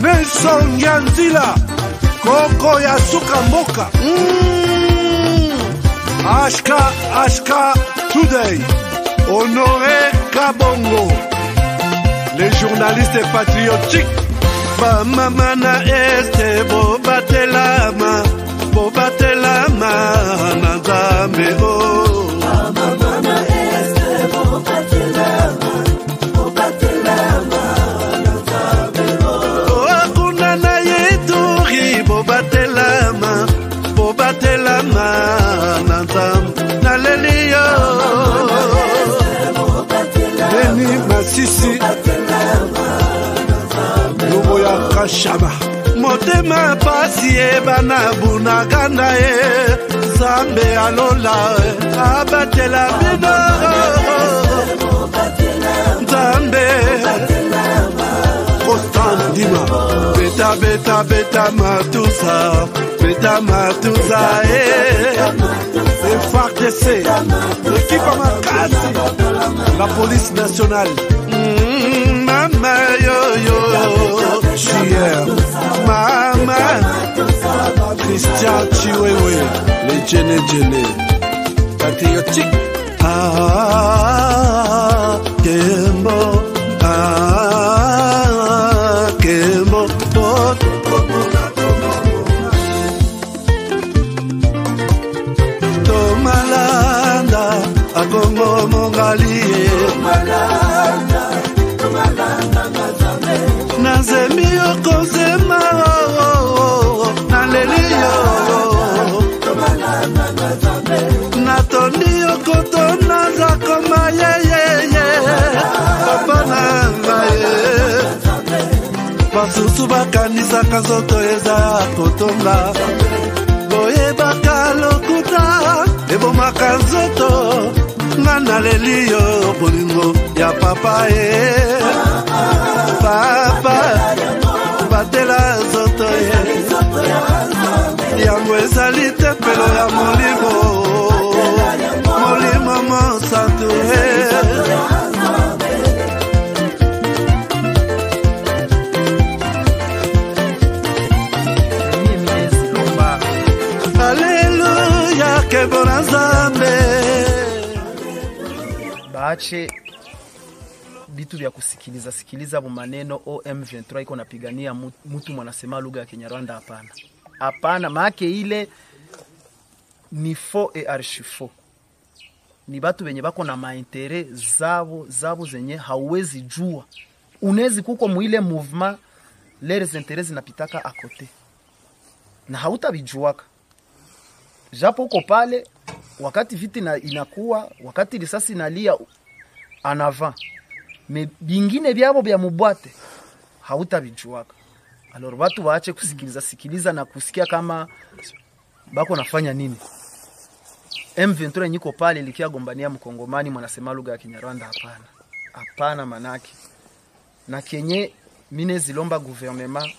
Nelson Nyanzila Koko ya Suka Mboka Ashka Today Honoré Kabongo les journalistes patriotiques Bamamana este Bobatelama Nanzambe Bamamana este Bobatelama Nanzambe Akuna na yeturi Bobatelama Nanzambe Naleliyo Deni Masisi Lumo ya Kashama Motema pasi bana bunaganda Zambe alola abatela bino Zambe Constant Dima Beta matuza FARDC l'équipe Amakasi la police nationale Mama yo Chier Mama Christian Chiwewe les Djene patriotique Kembo Kembo Tomalanda Akongo Mongalie Nazemi okozema Naleliyo Natondi okotona zakoma Papa nangaye Basusu bakanisa kazoto eza kotonga Boye bakalokuta Ebomaka nzoto Naleliyo bolingo ya papa Papa Batela zoto Yango ezali tempelo ya molimo Monsanto Alleluia kebona Nzambe Baache vitu vya sikiliza maneno OM23 iko napigania mtu mwanasema lugha ya Kinyarwanda hapana maana ile ni faux et archi faux ni batu benye bako na maintérêt zabo zenye hauwezi jua unezi kuko muile mouvement les intérêts zinapitaka à côté na hautabijuaka japo uko pale wakati viti inakuwa wakati risasi inalia en avant mais bingine byabo bya mubwate hautabijuaka alors watu waache kusikiliza na kusikia kama bako nafanya nini M23 niko pale likia gombania mkongomani mwanasema lugha ya Kinyarwanda hapana manake na kenye mine zilomba gouvernement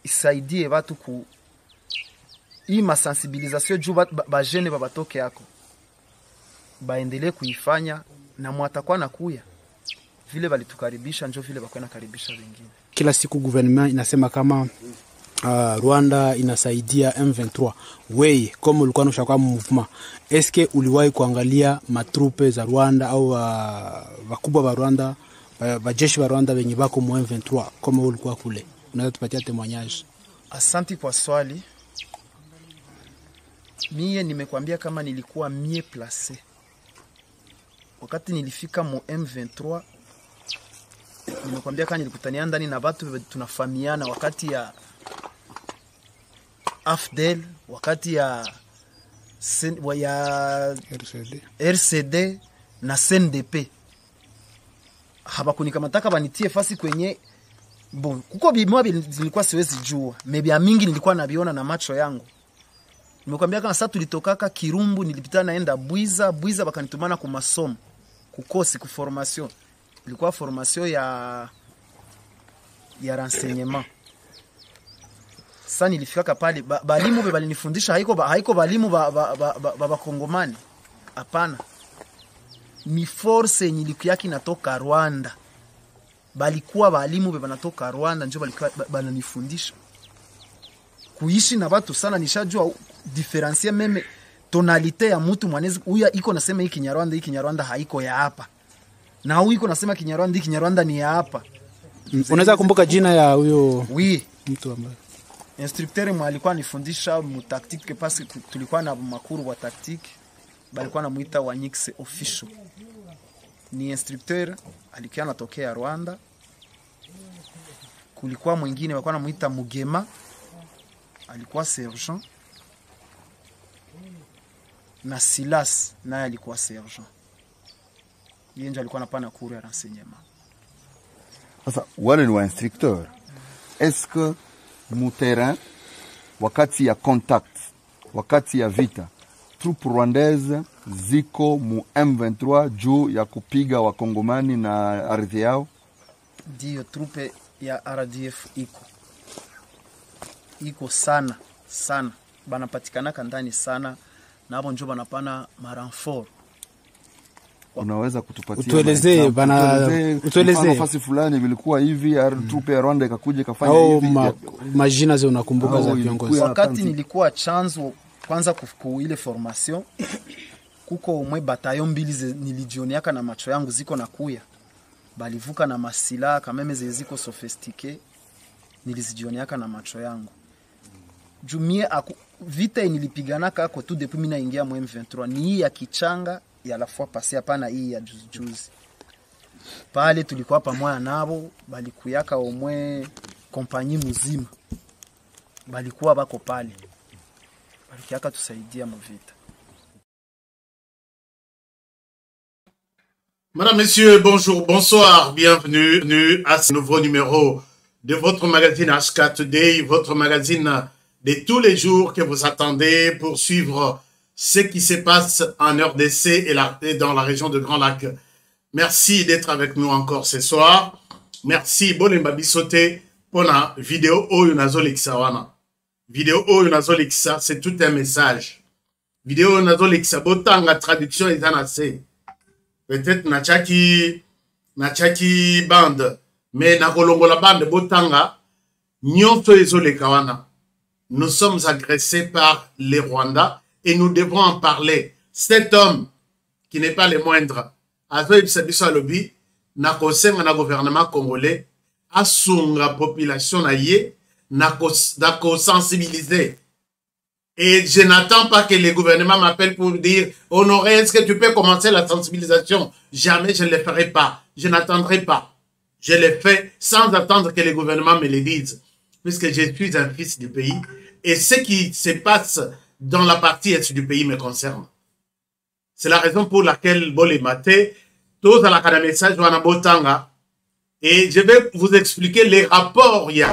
isaidie watu ku hii masensibilisation juu ba jeune babatoke yako baendelee kuifanya na mwatakuwa nakuya vile walitukaribisha njo vile bakwana karibisha wengine. Kila siku gouvernement inasema kama Rwanda inasaidia M23. Wewe kama ulikuwa unashaka movement, eske uliwahi kuangalia matrupe za Rwanda au wakubwa wa Rwanda, wajeshi wa Rwanda wenye bako mu M23 kama ulikuwa kule? Unaweza tupatia témoignage? Asante kwa swali. Mie nimekwambia kama nilikuwa mie placé. Wakati nilifika mu M23 nimekwambia kama nilikutania ndani na watu tunafahamiana wakati ya AFDEL, wakati ya RCD na CNDP. Habakunikamata banitie fasi kwenye bon kuko bimwa zilikuwa siwezi jua, mebia mingi nilikuwa nabiona na macho yangu. Nimekwambia kama sasa tulitokaka Kirumbu nilipita naenda Bwiza bakanitumana ku masomo kukosi ku formation. Ilikuwa formation ya renseignement. Sasa nilifika pale balimu balinifundisha haiko balimu ba Kongomani. Hapana. Ni force yenye ilikuwa inatoka Rwanda. balikuwa balimu be banatoka Rwanda njo balikuwa bananifundisha kuishi na watu sana. Nishajua diferencier meme tonalite ya mtu mwanezi huyu iko nasema hii Kinyarwanda haiko ya hapa, na huyu iko nasema Kinyarwanda ni ya hapa. Unaweza kumbuka jina ya huyo mtu ambaye instructeur mwa alikuwa anifundisha mu tactique, parce que tulikuwa na makuru wa tactique, balikuwa namuita Wanyix official. Ni instructeur alikuwa anatokea Rwanda. Kulikuwa mwingine walikuwa namuita Mugema, alikuwa sergeant, na Silas naye alikuwa sergeant. Yeye ndio alikuwa anapana cours ya renseignement. Sasa wale ni wa instructeur. Est-ce que mu terrain wakati ya contact, wakati ya vita, troupe rwandaise ziko mu M23 juu ya kupiga wakongomani na ardhi yao? Ndio, troupe ya RDF iko sana sana, banapatikana kandani sana, na hapo ndio banapana maranfort. Unaweza kutupatia utuelezee utuelezee nafasi fulani vilikuwa hivi troupe ya Rwanda ikakuja kafanya hivi majina zao unakumbuka za viongozi? Wakati nilikuwa chanzo kwanza kufuku ile formation, kuko mwe bataillon mbili nilijioniaka na macho yangu ziko na kuya, balivuka na masila kameme ziko sophistiqué, nilizijioniaka na macho yangu. Jumie vita nilipigana kako tu depuis mina ingia mu M23 ni ya Kichanga ya la fois passé, hapana hii ya juzi. Pale tulikuwa pamoja nabo, balikuyaka omwe kompani muzima, balikuwa bako pale, balikiaka tusaidia mu vita. Madame, Messieurs, bonjour, bonsoir, bienvenue à ce nouveau numéro de votre magazine HK Today, votre magazine de tous les jours que vous attendez pour suivre ce qui se passe en RDC et dans la région de Grand Lac. Merci d'être avec nous encore ce soir. Merci, Bolemba Bisote, pour la vidéo Oyo Nazolixa wana. Vidéo Oyo Nazolixa, c'est tout un message. Vidéo Nazolixa, botanga traduction est en assez. Peut-être Nachaki bande, mais Nakolongola bande botanga, nyonto ezoleka wana. Nous sommes agressés par les Rwandais et nous devons en parler. Cet homme, qui n'est pas le moindre, a fait le lobby, n'a conseillé un gouvernement congolais, a son la population n'a sensibilisé. Et je n'attends pas que le gouvernement m'appelle pour dire, Honoré, est-ce que tu peux commencer la sensibilisation? Jamais je ne le ferai pas. Je n'attendrai pas. Je le fais sans attendre que le gouvernement me le dise. Puisque je suis un fils du pays. Et ce qui se passe dans la partie est du pays me concerne. C'est la raison pour laquelle Bolé Maté, tous à la message Botanga, et je vais vous expliquer les rapports. Il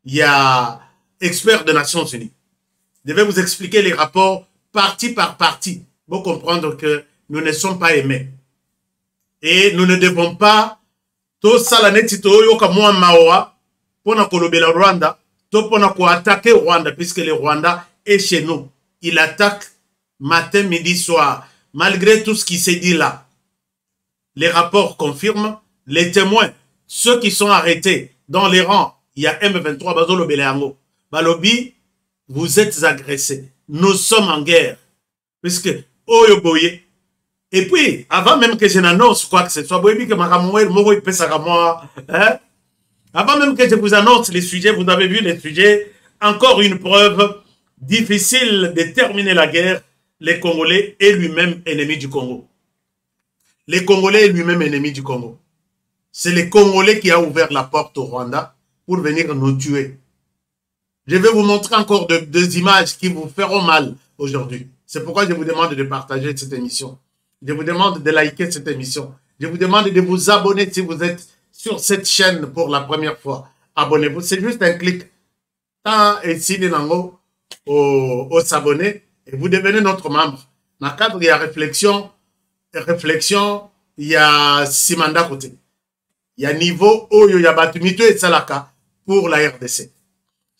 y a experts des Nations Unies. Je vais vous expliquer les rapports partie par partie pour comprendre que nous ne sommes pas aimés. Et nous ne devons pas tout ça la netito yoka moi mawa pour na kolobela Rwanda. Pour attaquer le Rwanda, puisque le Rwanda est chez nous. Il attaque matin, midi, soir. Malgré tout ce qui s'est dit là, les rapports confirment, les témoins, ceux qui sont arrêtés dans les rangs, il y a M23, Bazolo Beleango. Balobi, vous êtes agressés. Nous sommes en guerre. Puisque, Oyo Boye. Et puis, avant même que je n'annonce quoi que ce soit, Boye, que hein? Avant même que je vous annonce les sujets, vous avez vu les sujets, encore une preuve difficile de terminer la guerre, les Congolais est lui-même ennemi du Congo. Les Congolais est lui-même ennemi du Congo. C'est les Congolais qui a ouvert la porte au Rwanda pour venir nous tuer. Je vais vous montrer encore deux images qui vous feront mal aujourd'hui. C'est pourquoi je vous demande de partager cette émission. Je vous demande de liker cette émission. Je vous demande de vous abonner si vous êtes sur cette chaîne pour la première fois. Abonnez-vous, c'est juste un clic. Tant et si les nango au s'abonner et vous devenez notre membre. Dans le cadre, il y a réflexion, il y a Simanda côté. Il y a niveau Oyo, il y a Batumito et Salaka pour la RDC.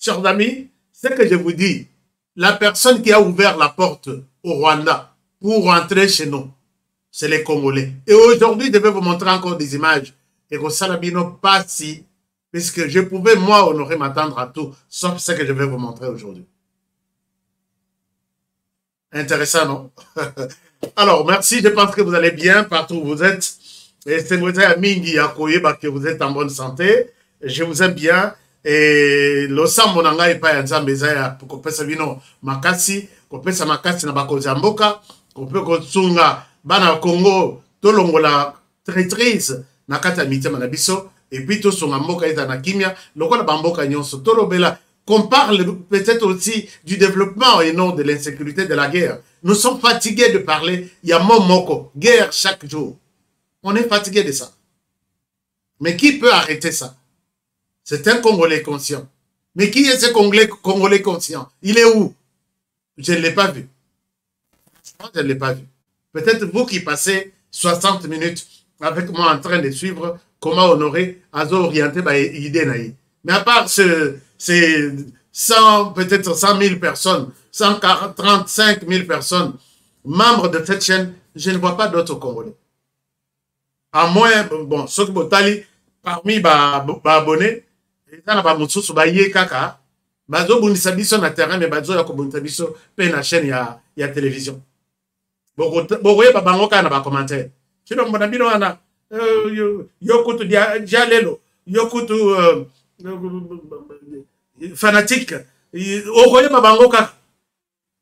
Chers amis, ce que je vous dis, la personne qui a ouvert la porte au Rwanda pour rentrer chez nous, c'est les Congolais. Et aujourd'hui, je vais vous montrer encore des images et que Salabino pas si, puisque je pouvais, moi, honorer m'attendre à tout, sauf ce que je vais vous montrer aujourd'hui. Intéressant, non? Alors, merci, je pense que vous allez bien partout où vous êtes. Et c'est Mingi Akoye que vous êtes en bonne santé. Je vous aime bien. Et le sambo nanga epa ya nzambe eza ya kopesa bino makasi, kopesa makasi na bakonzi ya mboka, kope kosunga bana Congo tolongola traîtrise na kati ya mitema na biso, et puis tosunga mboka eza na kimia, lokola bamboka nyonso tolobela. Qu'on parle peut-être aussi du développement et non de l'insécurité de la guerre. Nous sommes fatigués de parler, il y a moko, guerre chaque jour. On est fatigué de ça. Mais qui peut arrêter ça? C'est un Congolais conscient. Mais qui est ce Congolais conscient? Il est où? Je ne l'ai pas vu. Je ne l'ai pas vu. Peut-être vous qui passez 60 minutes avec moi en train de suivre comment honorer, à orienter l'idée. Mais à part c'est 100, peut-être 100 000 personnes, 135 000 personnes, membres de cette chaîne, je ne vois pas d'autres Congolais. À moins, bon, ceux qui sont parmi les abonnés, ils sont abonnés kaka, bazo bundisa biso na terrain, mais bazo ya kobundisa biso pe na chaîne ya télévision. Bogoye babango kana ba commentaire. Chino mbona bino wana yokutu dia lelo, yokutu fanatique.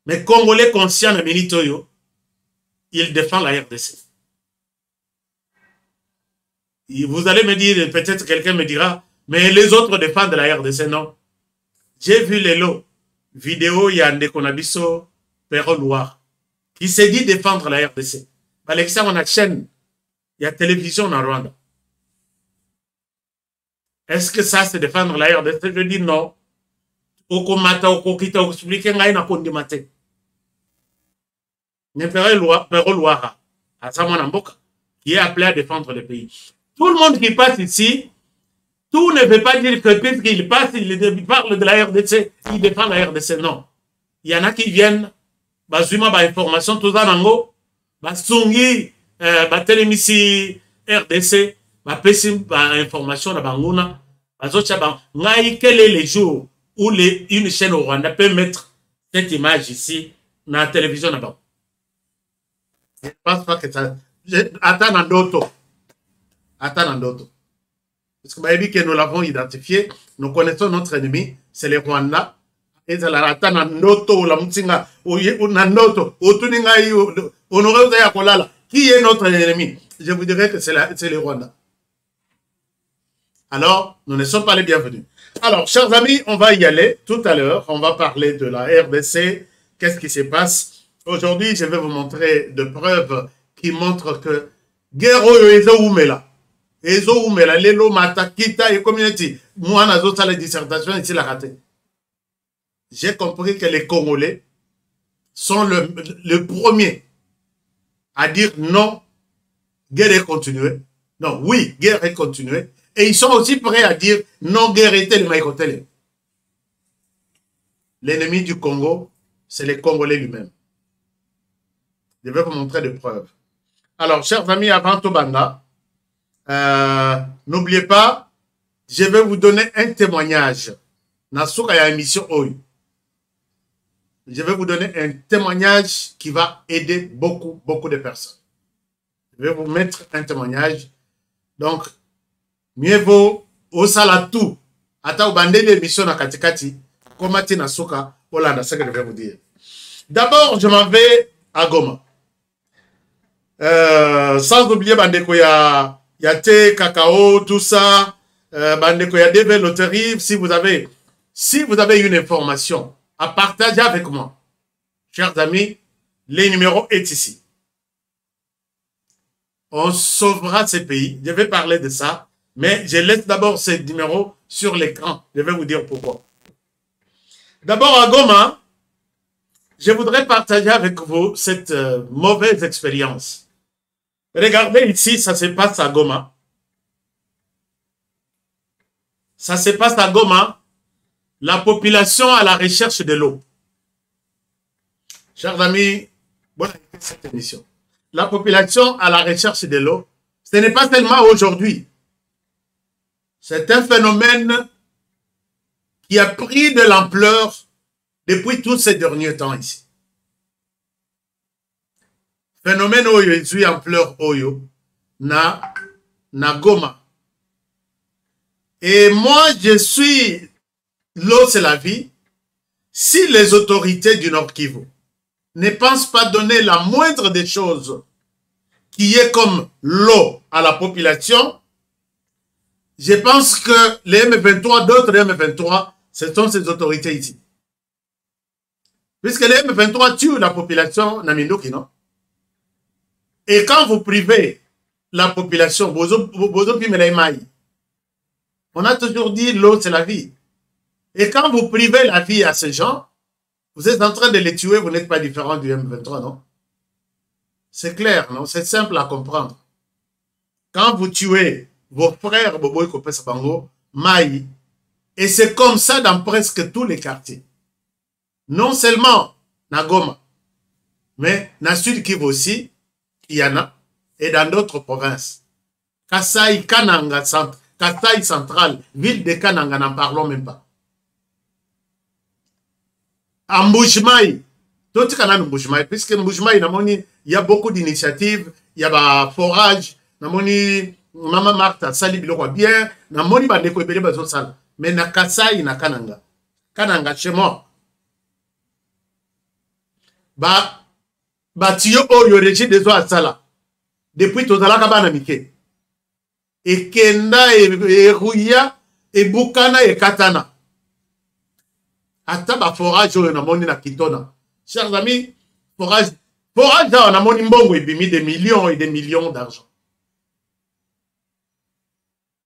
Mais Congolais conscient de Minitoyo, il défend la RDC. Vous allez me dire, peut-être quelqu'un me dira, mais les autres défendent la RDC, non. J'ai vu les lots, vidéo, il y a un Konabiso, Perro Loire, qui s'est dit défendre la RDC. Alexa, on a chaîne, il y a télévision en Rwanda. Est-ce que ça, c'est défendre la RDC? Je dis non. Okomata, okokita, okosuplike, ngai na kondi mate. Ne Perro Loire, à Samana Mboka, qui est appelé à défendre le pays. Tout le monde qui passe ici, tout ne veut pas dire que puisqu'il passe, il parle de la RDC, il défend la RDC. Non. Il y en a qui viennent, bazuma ba information, tout ça nango, basungi, télémisi RDC, pesi ba information na banguna, bazocha ba ngai quel est le jour où une chaîne au Rwanda peut mettre cette image ici dans la télévision là-bas. Je ne pense pas que ça. Attends d'autres. Attends d'autres. Parce que nous l'avons identifié, nous connaissons notre ennemi, c'est les Rwandais. Et ça la attend d'autres, la mutsinga, ou d'autres, qui est notre ennemi? Je vous dirais que c'est les Rwandais. Alors, nous ne sommes pas les bienvenus. Alors, chers amis, on va y aller tout à l'heure. On va parler de la RDC. Qu'est-ce qui se passe? Aujourd'hui, je vais vous montrer des preuves qui montrent que Guerrero Ezo Oumela, Lelo Matakita et Community, moi, dans la dissertation, ici, la raté. J'ai compris que les Congolais sont le premier à dire non, guerre est continuée. Non, oui, guerre est continuée. Et ils sont aussi prêts à dire non, guerre était le Maïkotele. L'ennemi du Congo, c'est les Congolais lui-même. Je vais vous montrer des preuves. Alors, chers amis, avant Tobanda, n'oubliez pas, je vais vous donner un témoignage. Nasuka émission Oyo. Je vais vous donner un témoignage qui va aider beaucoup de personnes. Je vais vous mettre un témoignage. Donc, mieux vaut au salatou. Ata ubande l'émission na katikati. Komati Nasuka. Voilà, c'est ce que je vais vous dire. D'abord, je m'en vais à Goma. Sans oublier Bandeko ya thé, cacao, tout ça. Bandeko ya DV Loterie. Si vous avez une information à partager avec moi, chers amis, le numéro est ici. On sauvera ces pays. Je vais parler de ça, mais je laisse d'abord ce numéro sur l'écran. Je vais vous dire pourquoi. D'abord à Goma, je voudrais partager avec vous cette mauvaise expérience. Regardez ici, ça se passe à Goma. Ça se passe à Goma. La population à la recherche de l'eau. Chers amis, bonne cette émission. La population à la recherche de l'eau, ce n'est pas seulement aujourd'hui. C'est un phénomène qui a pris de l'ampleur depuis tous ces derniers temps ici. Phénomène oyo ezui ampleur oyo na Goma. Et moi, je suis l'eau, c'est la vie. Si les autorités du Nord Kivu ne pensent pas donner la moindre des choses qui est comme l'eau à la population, je pense que les M23, d'autres M23, ce sont ces autorités ici. Puisque les M23 tuent la population Namindoki, non? Et quand vous privez la population, on a toujours dit l'eau c'est la vie. Et quand vous privez la vie à ces gens, vous êtes en train de les tuer, vous n'êtes pas différent du M23, non? C'est clair, non? C'est simple à comprendre. Quand vous tuez vos frères Boboy Kopesa Bango, Maï, et c'est comme ça dans presque tous les quartiers. Non seulement Nagoma, mais dans Sud Kivu aussi, il y en a, et dans d'autres provinces. Kasai, Kananga, Kasai central, ville de Kananga, n'en parlons même pas. À Mbujimai, tout canal Mbujimai, puisque Mbujimai, il y a beaucoup d'initiatives, il y a forage, Maman Martha, Sali Biloko bien, Namoni Bandeko Ebele Bazo Sal, mais na Kasai, na Kananga. Kananga, chez moi. Tiyo oyo régime des oies sala. Depuis Tozala Kabana Mike. Et Kenda, et Rouya, et Bukana, et Katana. Ata ba forage oyo na moni na Kitona. Chers amis, forage on a moni mbongo ibimi des millions et des millions d'argent.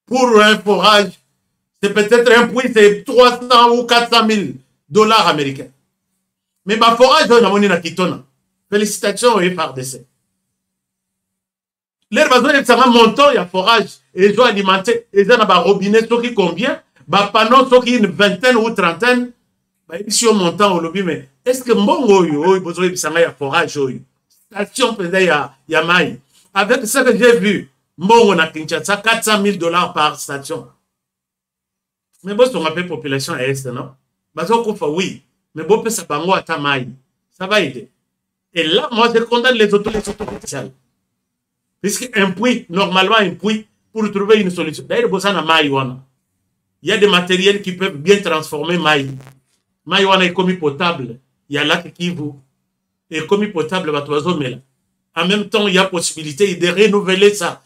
Pour un forage, c'est peut-être un puits, c'est 300 ou 400 000 dollars américains. Mais ma forage oyo na moni na Kitona. Félicitations au FARDC. Les besoins de ça montant, il y a forage, et ils ont alimenté, et ils ont un robinet, ce qui combien, panneau, ce qui une vingtaine ou trentaine, ici au montant au lobby, mais est-ce que mon il besoin de ça, il y a forage, station peut-être il y a maille. Avec ce que j'ai vu, mon a Kinshasa, 400 000 dollars par station. Mais bon, on appelle population est, non? Oui, mais bon, ça va à ta maille. Ça va aider. Et là, moi, je condamne les autorités sociales. Puisque un puits, normalement, un puits, pour trouver une solution. D'ailleurs, il y a des matériels qui peuvent bien transformer maï. Maï est commis potable. Il y a lac Kivu. Et commis potable, en même temps, il y a possibilité de renouveler ça.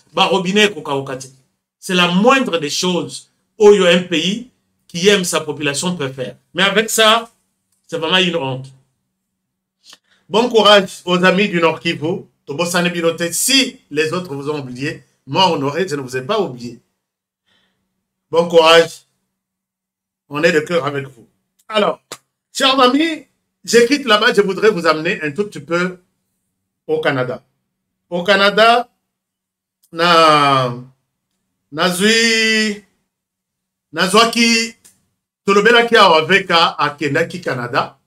C'est la moindre des choses où il y a un pays qui aime sa population peut faire. Mais avec ça, c'est vraiment une honte. Bon courage aux amis du Nord Kivu. Si les autres vous ont oublié, moi, Honoré, je ne vous ai pas oublié. Bon courage. On est de cœur avec vous. Alors, chers amis, je quitte là-bas. Je voudrais vous amener un tout petit peu au Canada. Au Canada, nazwaki tolobelaki avec à Kendaki Canada.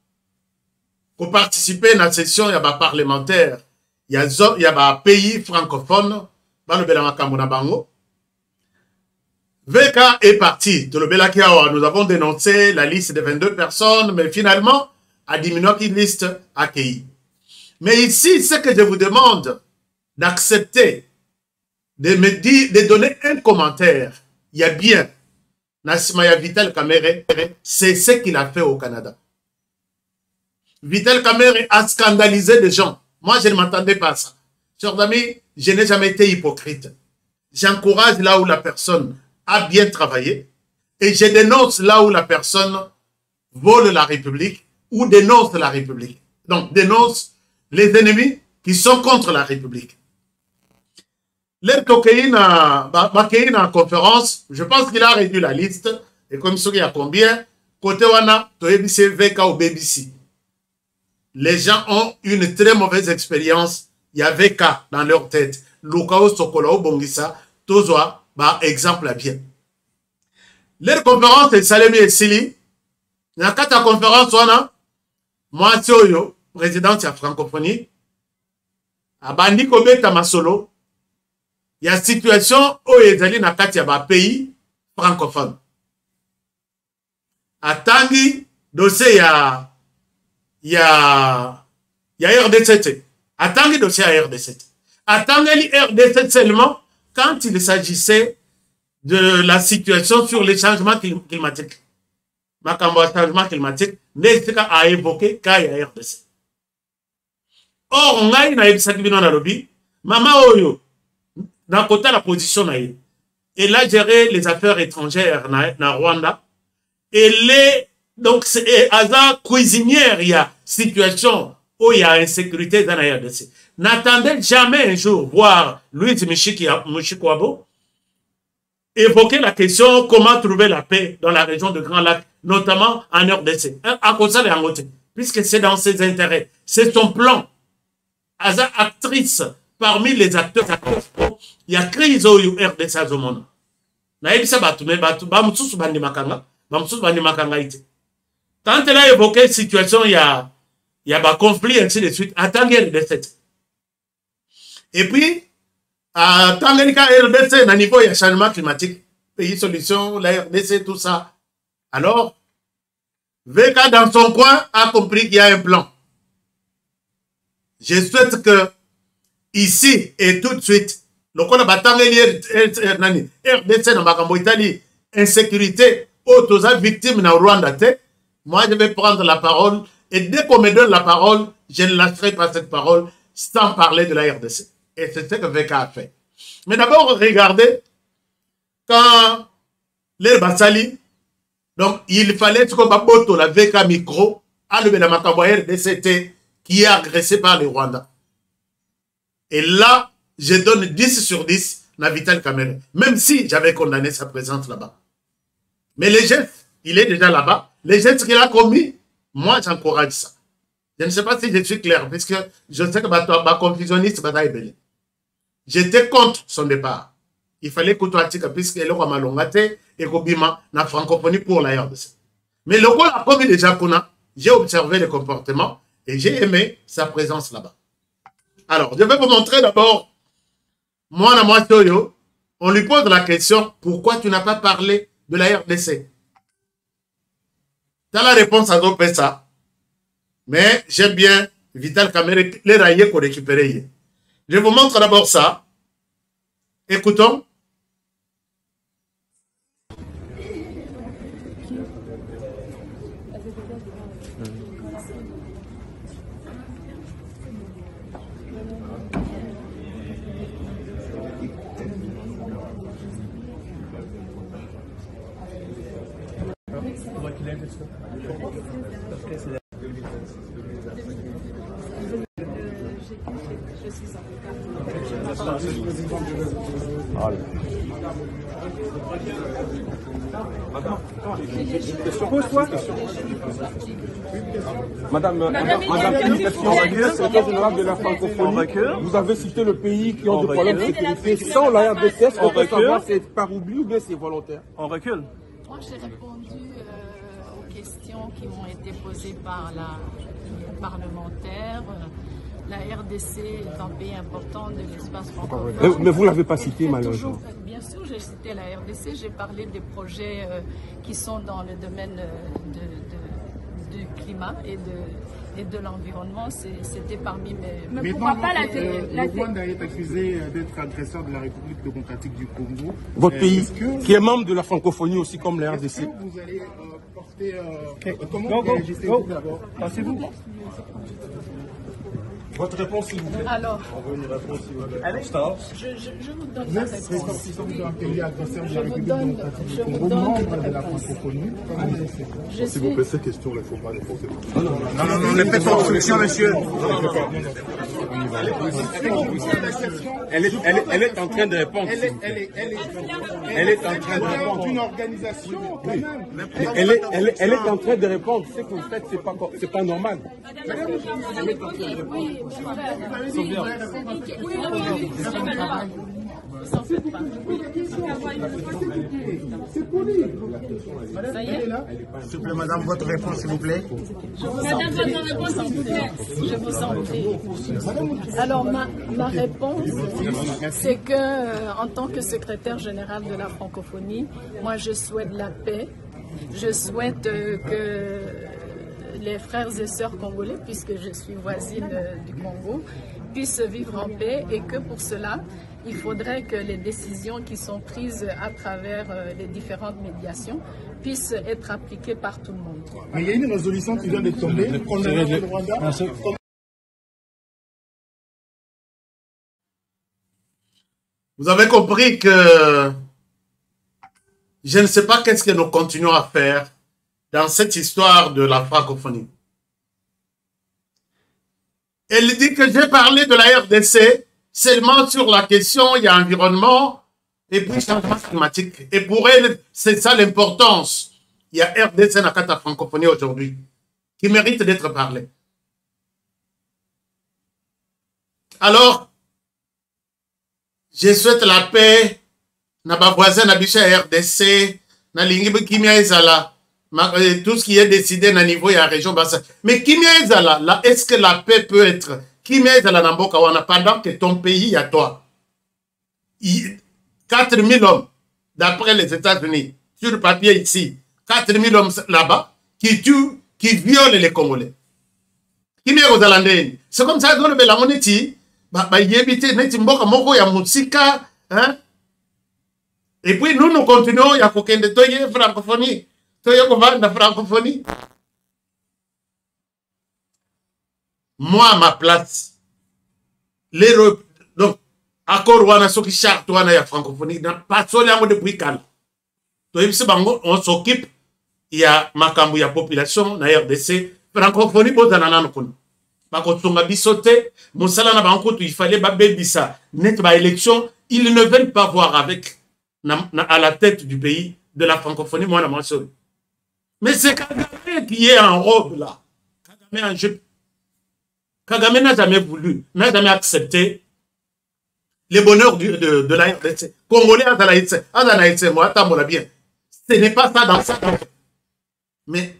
Pour participer à la session, il y a des parlementaires, il y a des pays francophones, VK est parti. Nous avons dénoncé la liste de 22 personnes, mais finalement, a diminué une liste accueillie. Mais ici, ce que je vous demande, d'accepter, de me dire, de donner un commentaire. Il y a bien, Nassimaya Vital Kamere, c'est ce qu'il a fait au Canada. Vital Kamere a scandalisé des gens. Moi, je ne m'attendais pas à ça. Chers amis, je n'ai jamais été hypocrite. J'encourage là où la personne a bien travaillé et je dénonce là où la personne vole la République ou dénonce la République. Donc, dénonce les ennemis qui sont contre la République. L'air cocaïne en conférence, je pense qu'il a réduit la liste et comme ça, il y a combien? Côté Wana, Toebisi, VK ou BBC. Les gens ont une très mauvaise expérience. Il y a VK dans leur tête. Lukao Sokolao Bongisa, Tozoa, exemple à bien. Leur conférence est Salemi et Sili. Dans la conférence, moi, Tioyo, président de la francophonie, à Bandi Kobeta Masolo, il y a une situation où il y a un pays francophone. Atangi dossier ya RDC. Atangi dossier à RDC. Atangi RDC seulement quand il s'agissait de la situation sur les changements climatiques. Makambo changement climatique, Nesika a évoqué Kaya RDC. Or, on a une bino na lobby, Mama Oyo, dans côté la position naïe. Elle a géré les affaires étrangères na Rwanda. Elle est, donc, c'est Aza cuisinière, il y a situation où il y a insécurité dans la RDC. N'attendez jamais un jour voir Louis Mushikwabo évoquer la question comment trouver la paix dans la région de Grand Lac, notamment en RDC, à cause de Angote, puisque c'est dans ses intérêts. C'est son plan. Aza actrice, parmi les acteurs, il y a crise au RDC à Zomona. Naïbisa Batume, Bamutsus Bandi Makanga, Bamutsus Bandi Makanga ite. Quand elle a évoqué la situation, il y a un conflit, ainsi de suite, à Tanguy RDC. Et puis, à Tanganyika RDC, à niveau, il y a changement climatique, pays solution, la RDC, tout ça. Alors, VK dans son coin a compris qu'il y a un plan. Je souhaite que, ici et tout de suite, le qu'on a battu RDC dans Makambo Italie, insécurité, autres victimes dans Rwanda, moi je vais prendre la parole et dès qu'on me donne la parole, je ne lâcherai pas cette parole sans parler de la RDC. Et c'est ce que VK a fait. Mais d'abord, regardez, quand les Bassali, donc il fallait que la VK micro, à le Makambo RDC qui est agressé par les Rwandais. Et là, je donne 10 sur 10 à Vital Kamerhe, même si j'avais condamné sa présence là-bas. Mais les gestes, il est déjà là-bas. Les gestes qu'il a commis, moi j'encourage ça. Je ne sais pas si je suis clair, puisque je sais que ma confusionniste va être. J'étais contre son départ. Il fallait que tu aies puisque le roi Malongate et Kobima na francophonie pour la RDC. Mais le roi a commis déjà Kuna, j'ai observé le comportement et j'ai aimé sa présence là-bas. Alors, je vais vous montrer d'abord, moi, on lui pose la question, pourquoi tu n'as pas parlé de la RDC? Tu as la réponse à ça. Mais j'aime bien Vital Kamerhe, les raillés qu'on récupère. Je vous montre d'abord ça. Écoutons. Madame, secrétaire générale de la francophonie, vous avez cité le pays qui ont des problèmes de sécurité. Sans la RDC, est-ce qu'on peut savoir c'est par oubli ou bien c'est volontaire? On recule. Moi, j'ai répondu aux questions qui m'ont été posées par les parlementaires. La RDC est un pays important de l'espace francophone. Mais vous ne l'avez pas cité, malheureusement. Bien sûr, j'ai cité la RDC. J'ai parlé des projets qui sont dans le domaine du climat et de l'environnement. C'était parmi mes... Mais pourquoi pas le Rwanda est accusé d'être agresseur de la République démocratique du Congo. Votre pays, qui est membre de la francophonie aussi comme la RDC. Est-ce que vous allez porter... comment vous réagissez-vous d'abord? Passez-vous. Votre réponse, s'il vous plaît. Alors, on veut une réponse, s'il vous plaît. je vous donne la réponse. D'un pays agresseur de la République démocratique du Congo, membre de la francophonie. S'il vous plaît, ces questions, il ne faut pas les poser. Non, ne faites pas obstruction, monsieur. Elle est en train de répondre. Elle est en train de répondre. Une organisation, quand même. Elle est en train de répondre. Ce que vous faites, c'est pas normal. Vous en faites pas. Ça y est? S'il vous plaît, madame, votre réponse, s'il vous plaît. Madame, votre réponse, s'il vous plaît. Je vous en prie. Alors, ma réponse, c'est que, en tant que secrétaire général de la francophonie, moi, je souhaite la paix. Je souhaite que les frères et sœurs congolais, puisque je suis voisine du Congo, puissent vivre en paix et que pour cela, il faudrait que les décisions qui sont prises à travers les différentes médiations puissent être appliquées par tout le monde. Mais il y a une résolution qui vient de tomber condamnant le Rwanda. Vous avez compris que je ne sais pas qu'est-ce que nous continuons à faire dans cette histoire de la francophonie. Elle dit que j'ai parlé de la RDC seulement sur la question, il y a environnement et puis changement climatique. Et pour elle, c'est ça l'importance. Il y a RDC dans la francophonie aujourd'hui qui mérite d'être parlé. Alors, je souhaite la paix na ba voisin na bicha RDC na lingi kimia ezala tout ce qui est décidé na niveau ya région basa mais kimia ezala là est-ce que la paix peut être kimia ezala na mboka wana pendant que ton pays à toi 4000 hommes d'après les États-Unis sur le papier ici 4000 hommes là-bas qui tuent qui violent les Congolais kimia ezala ndeni c'est comme ça dans le belangoneti ba yebite neti mboka moko ya musika hein. Et puis nous continuons à faire de francophonie. La francophonie. Moi, à ma place, donc, accord wana soki charte wana ya francophonie, pas seulement depuis quand. On s'occupe, il y a makambu ya population, na RDC, francophonie, bozanana kono. Bakotunga bisote, monsala na bankoto, il fallait babebisa, net ba élection, ils ne veulent pas voir avec à la tête du pays de la francophonie, moi, la mentionne. Mais c'est Kagame qui est en robe là. Kagame en jupe. Kagame n'a jamais voulu, n'a jamais accepté les bonheurs de la RDC. Congolais, moi, t'as bien. Ce n'est pas ça dans ça. Mais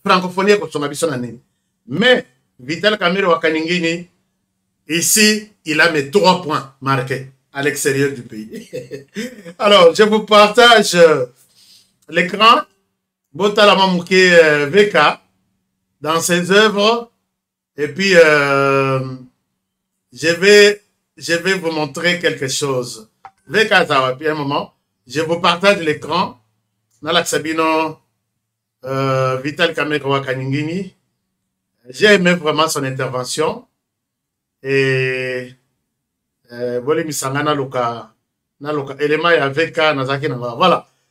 francophonie, mais Vital Kamerhe Wakaningini, ici, il a mes 3 points marqués à l'extérieur du pays. Alors, je vous partage l'écran. Botala Mamouké VK dans ses œuvres. Et puis, je vais vous montrer quelque chose. VK Zawapi, un moment. Je vous partage l'écran. Nalak Sabino, Vital Kamerhe Wakaningini. J'ai aimé vraiment son intervention. Et voilà,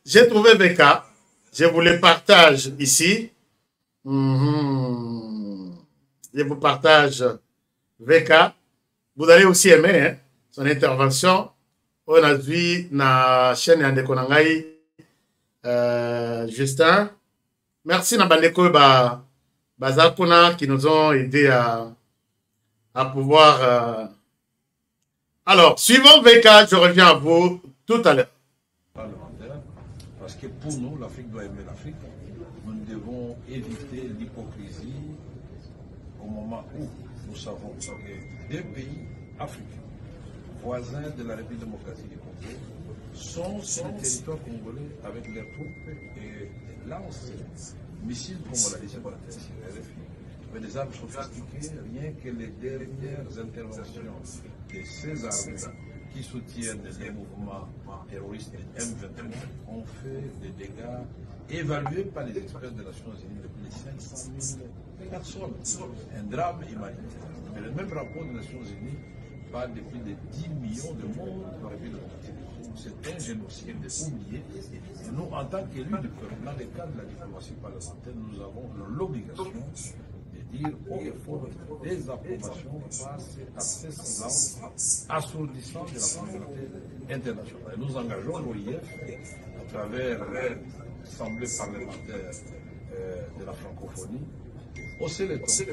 j'ai trouvé VK, je vous le partage ici. Je vous partage VK. Vous allez aussi aimer hein, son intervention. On a vu na chaîne Yandekonangai Justin. Merci Nabandeko Bazakuna qui nous ont aidé à pouvoir. Alors, suivant VK, je reviens à vous tout à l'heure. Parce que pour nous, l'Afrique doit aimer l'Afrique. Nous devons éviter l'hypocrisie au moment où nous savons que 2 pays africains, voisins de la République démocratique du Congo, sont sur le territoire congolais avec leurs troupes et lancent missiles, comme on l'a dit sur la RFI. Mais des armes sophistiquées, rien que les dernières interventions de ces armées qui soutiennent les mouvements terroristes M23 ont fait des dégâts évalués par les experts des Nations Unies de plus de 500 000 personnes. Un drame humanitaire. Mais le même rapport des Nations Unies parle de plus de 10 millions de morts dans la ville de Congo. C'est un génocide oublié. Et nous, en tant qu'élus du peuple, dans le cadre de la diplomatie parlementaire, nous avons l'obligation de dire haut et fort des approbations face à ces silences assourdissants de la communauté internationale. Nous engageons l'OIF à travers l'Assemblée parlementaire de la francophonie, hausser les tons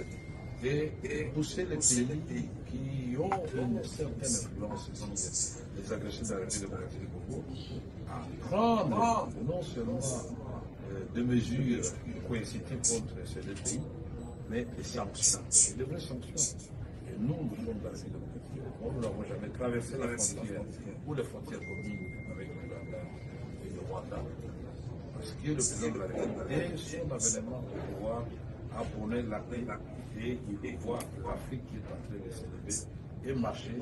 et pousser les pays qui ont une certaine influence sur les agressions de la République démocratique du Congo à prendre non seulement des mesures coercitives contre ces deux pays, mais des sanctions, de vraies sanctions. Et nous sommes dans la République démocratique du Congo, nous n'avons jamais traversé la frontière ou les frontières communes avec l'Ouganda et le Rwanda. Parce que le président de la République, dès son avènement au pouvoir, a prôné la paix et il voit l'Afrique qui est en train de s'élever et marcher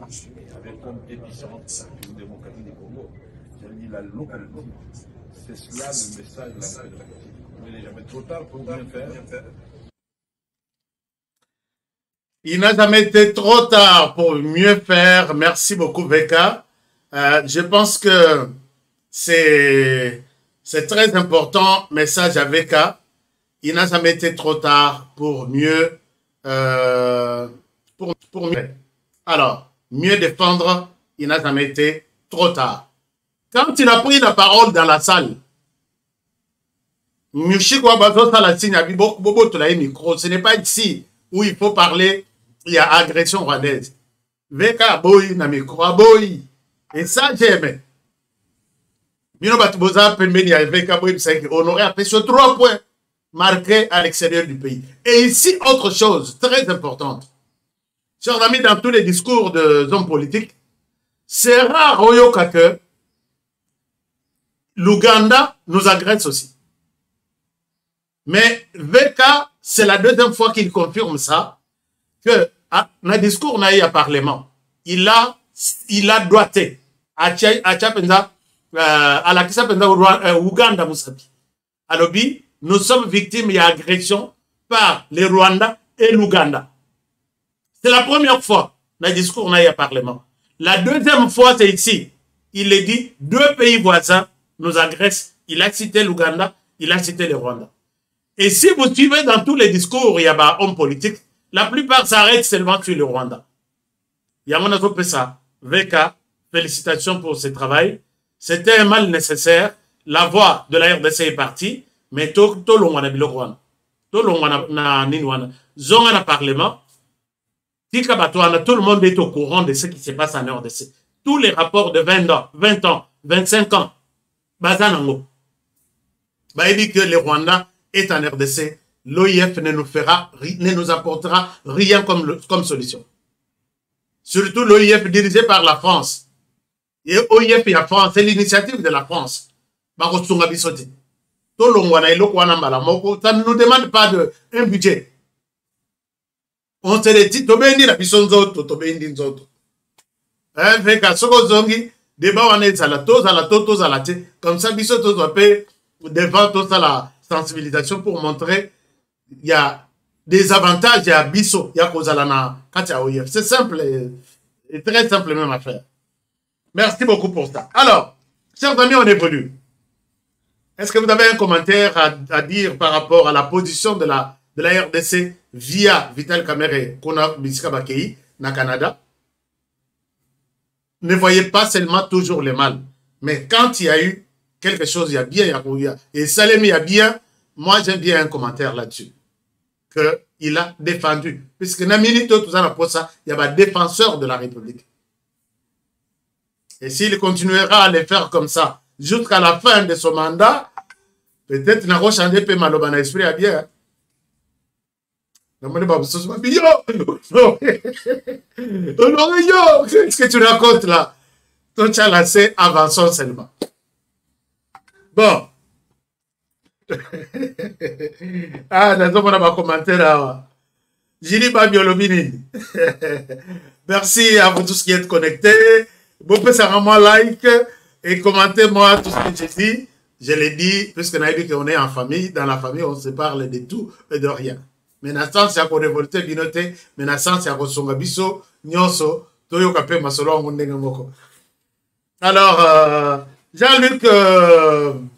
avec comme épicentre la République démocratique du Congo. J'ai dit la localité. C'est cela le message de la République démocratique du Congo. Il n'est jamais trop tard pour bien faire. Il n'a jamais été trop tard pour mieux faire. Merci beaucoup, Veka. Je pense que c'est très important, message à Veka. Il n'a jamais été trop tard pour mieux, pour mieux. Alors, mieux défendre, il n'a jamais été trop tard. Quand il a pris la parole dans la salle, ce n'est pas ici où il faut parler, il y a agression rwandaise. Veka boy na micro boy. Et ça j'aime. Bino Batboza Pembeni avec Aboy honoré a fait sur 3 points marqués à l'extérieur du pays. Et ici, autre chose très importante. Chers amis, dans tous les discours de hommes politiques, c'est rare au Yoka que l'Ouganda nous agresse aussi. Mais Veka, c'est la deuxième fois qu'il confirme ça, que dans le discours na à Parlement, il a doigté à la Kisa Penza Ouganda Moussabi. Alors, nous sommes victimes d'agression par les Rwandais et l'Ouganda. C'est la première fois dans le discours na à Parlement. La deuxième fois, c'est ici. Il est dit, 2 pays voisins nous agressent. Il a cité l'Ouganda, il a cité le Rwanda. Et si vous suivez dans tous les discours, il y a des hommes politiques, la plupart s'arrêtent seulement sur le Rwanda. Il y a mon autre ça. Veka, félicitations pour ce travail. C'était un mal nécessaire. La voix de la RDC est partie, mais tout le monde a le Rwanda. Tout le monde a Zonga na Parlement. Tika Batouana, tout le monde est au courant de ce qui se passe en RDC. Tous les rapports de 20 ans, 25 ans, Bazanango. Bah, il dit que le Rwanda est en RDC. L'OIF ne nous apportera rien comme solution. Surtout l'OIF dirigé par la France. Et OIF et la France, c'est l'initiative de la France. Ça ne nous demande pas un budget. On se dit, Tobendi la Bisonzoto, Tobendi Nzoto. Fait qu'à Sokozongi, débat on est à la tose à la thé. Comme ça, Bissoto doit payer devant toute la sensibilisation pour montrer il y a des avantages, il y a Bisso, il y a Kozalana, Katia OIF. C'est simple et très simple même à faire. Merci beaucoup pour ça. Alors, chers amis, on évolue. Est-ce que vous avez un commentaire à dire par rapport à la position de la RDC via Vital Kamerhe, Kona Bisika Bakei, na Canada? Ne voyez pas seulement toujours le mal. Mais quand il y a eu quelque chose, il y a bien, il y a et Salem, il y a bien, moi j'aime bien un commentaire là-dessus. Qu'il a défendu. Puisque Namini, tout ça, il y a un défenseur de la République. Et s'il continuera à le faire comme ça, jusqu'à la fin de son mandat, peut-être qu'il n'a pas changé peu malobana esprit à bien. Qu'est-ce que tu racontes là? Toi, tu as lancé, avançons seulement. Bon. Ah, nous avons un commentaire là. Jili Babiolobini. Merci à vous tous qui êtes connectés. Vous pouvez faire moi like et commentez moi tout ce que j'ai dit. Je l'ai dit, puisque nous avons dit qu'on est en famille. Dans la famille, on se parle de tout et de rien. Mais l'instant, c'est à qu'on révolte binoté. Mais l'instant, c'est à qu'on songa biso, nyonso, toyo kape masolo ngondenge moko. Alors, Jean-Luc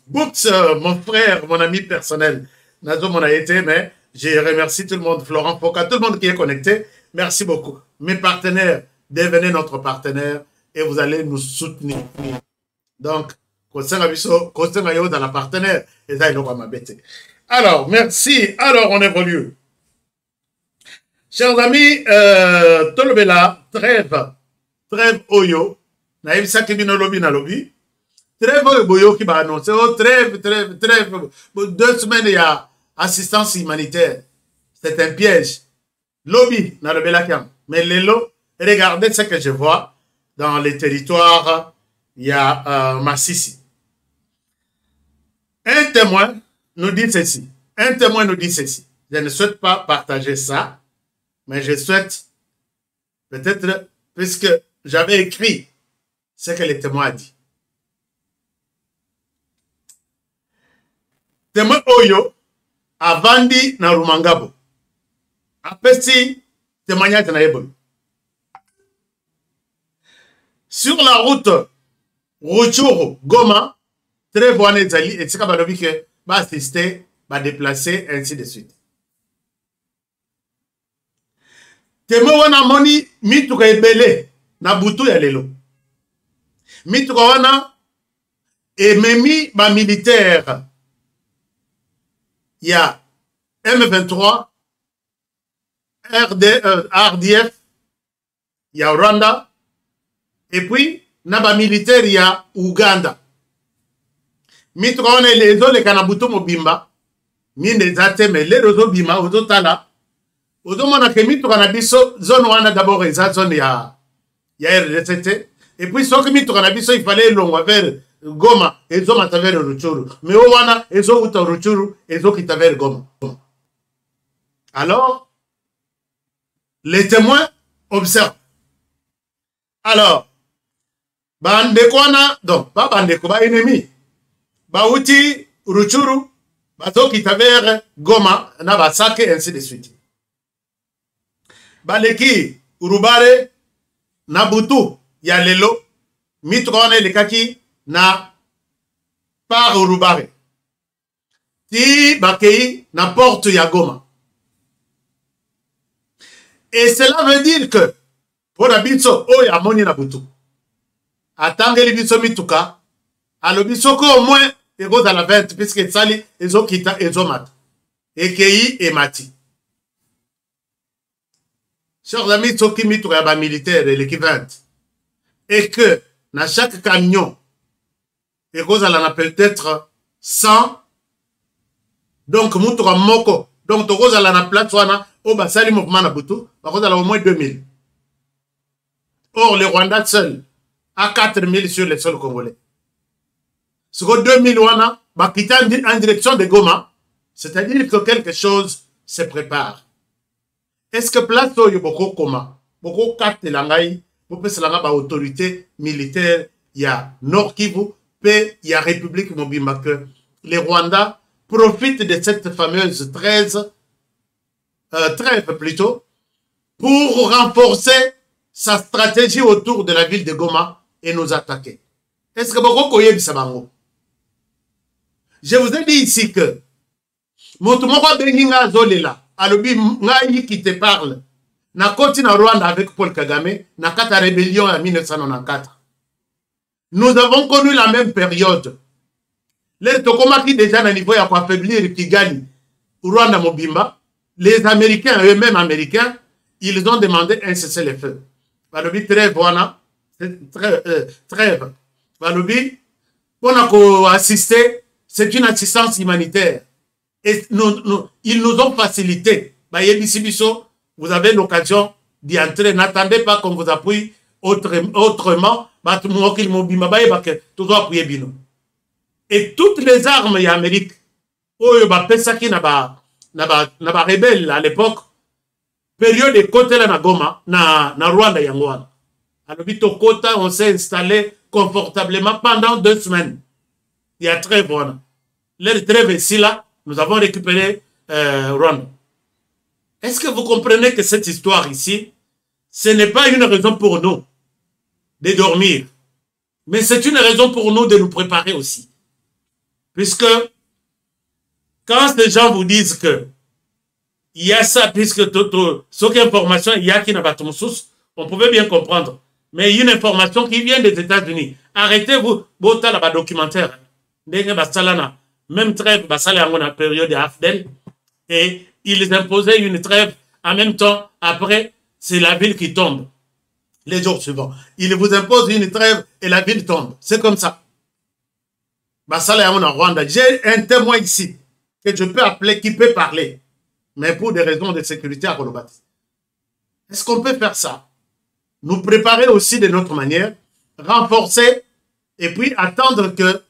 Books, mon frère, mon ami personnel, Nazo mon a été, mais je remercie tout le monde, Florent Foka, tout le monde qui est connecté. Merci beaucoup. Mes partenaires, devenez notre partenaire et vous allez nous soutenir. Donc, dans la partenaire, et ça, il ma bête. Alors, merci. Alors, on évolue. Chers amis, Tolobela, trêve Oyo, naïm ça qui vient lobby na lobby, trêve Oyo qui va annoncer, oh trêve, 2 semaines il y a assistance humanitaire, c'est un piège, lobby na lobby la cam, mais Lelo, regardez ce que je vois dans les territoires, il y a Massissi. Un témoin nous dit ceci, je ne souhaite pas partager ça, mais je souhaite, peut-être, puisque j'avais écrit ce que le témoin a dit. Témoin Oyo, a Vandi na Rumangabo. Apesi, témoignage na Ebon. Sur la route Ruchuru, Goma, très bonne Zali, et c'est comme que va assister, va déplacer, ainsi de suite. Témoin wana moni mituka ebele na butu ya lelo. Mituka wana ememi ba militaire ya M23 RDF ya Rwanda et puis na ba militaire ya Uganda. Mituka wana lezo le kana butu mobimba mine zate me le rozo bima ozo tala. Odomona ke mituka na biso zone wana d'abord eza zone ya RDCT et puis soki mituka na biso il fallait longwa vers Goma et zoma ta vers Ruchuru mais o wana ezo uta Ruchuru ezo kita vers Goma. Alors les témoins observent. Alors bande kwana donc pas bande ko ba ennemi ba uti Ruchuru bazo kita vers Goma na basake ainsi de suite. Baleki urubare na butu ya lelo mitrone lekaki na par urubare ti bakei na porte ya Goma. Et cela veut dire que pour la bitso o ya moni na butu atangeli bitso mituka alobiso ko au moins ego dans la 20 puisque sali ezo kita ezo mat ekei e mati. Chers amis, ceux qui mitent les militaires et l'équivalent, et que dans chaque camion, et qu'on a peut-être 100, donc moutoura moko, donc tu as la place au basali mouvement na butu, par contre au moins 2000. Or le Rwanda seul a 4000 sur les sols congolais. Ce que 2000 wana, bah quitter en direction de Goma, c'est-à-dire que quelque chose se prépare. Est-ce que place où il y a beaucoup comment, beaucoup carte langai, beaucoup de langa ba autorité militaire, il y a Nord Kivu, il y a République Mobimba que les Rwandais profitent de cette fameuse trêve plutôt, pour renforcer sa stratégie autour de la ville de Goma et nous attaquer. Est-ce que beaucoup koye bisabango? Je vous ai dit ici que Motumoko Benginga Zolela, alobi ngai qui te parle, na koti na Rwanda avec Paul Kagame, na kata rébellion en 1994. Nous avons connu la même période. Les Tokomaki déjà na niveau ya affaiblir Kigali, Rwanda Mobimba, les Américains, eux-mêmes Américains, ils ont demandé un cessez-le-feu. Balobi trêve wana, trêve. Balobi, on a assisté, c'est une assistance humanitaire. Et ils nous ont facilité. Vous avez l'occasion d'y entrer. N'attendez pas qu'on vous appuie autrement. Et toutes les armes y Amérique, rebelle à l'époque, période de côté na Goma, na Rwanda Yangwana. On s'est installé confortablement pendant 2 semaines. Il y a très bon. Les trêves ici là. Nous avons récupéré Rwanda. Est-ce que vous comprenez que cette histoire ici, ce n'est pas une raison pour nous de dormir, mais c'est une raison pour nous de nous préparer aussi. Puisque quand ces gens vous disent que il y a ça, puisque ce qui est information, il y a qui n'a pas de source, on pouvait bien comprendre. Mais une information qui vient des États-Unis. Arrêtez-vous, bota la documentaire. Même trêve, basale en période de Afdel, et ils imposaient une trêve En même temps, après, c'est la ville qui tombe. Les jours suivants. Il vous impose une trêve et la ville tombe. C'est comme ça. J'ai un témoin ici que je peux appeler, qui peut parler. Mais pour des raisons de sécurité à Kolobat. Est-ce qu'on peut faire ça? Nous préparer aussi de notre manière, renforcer et puis attendre que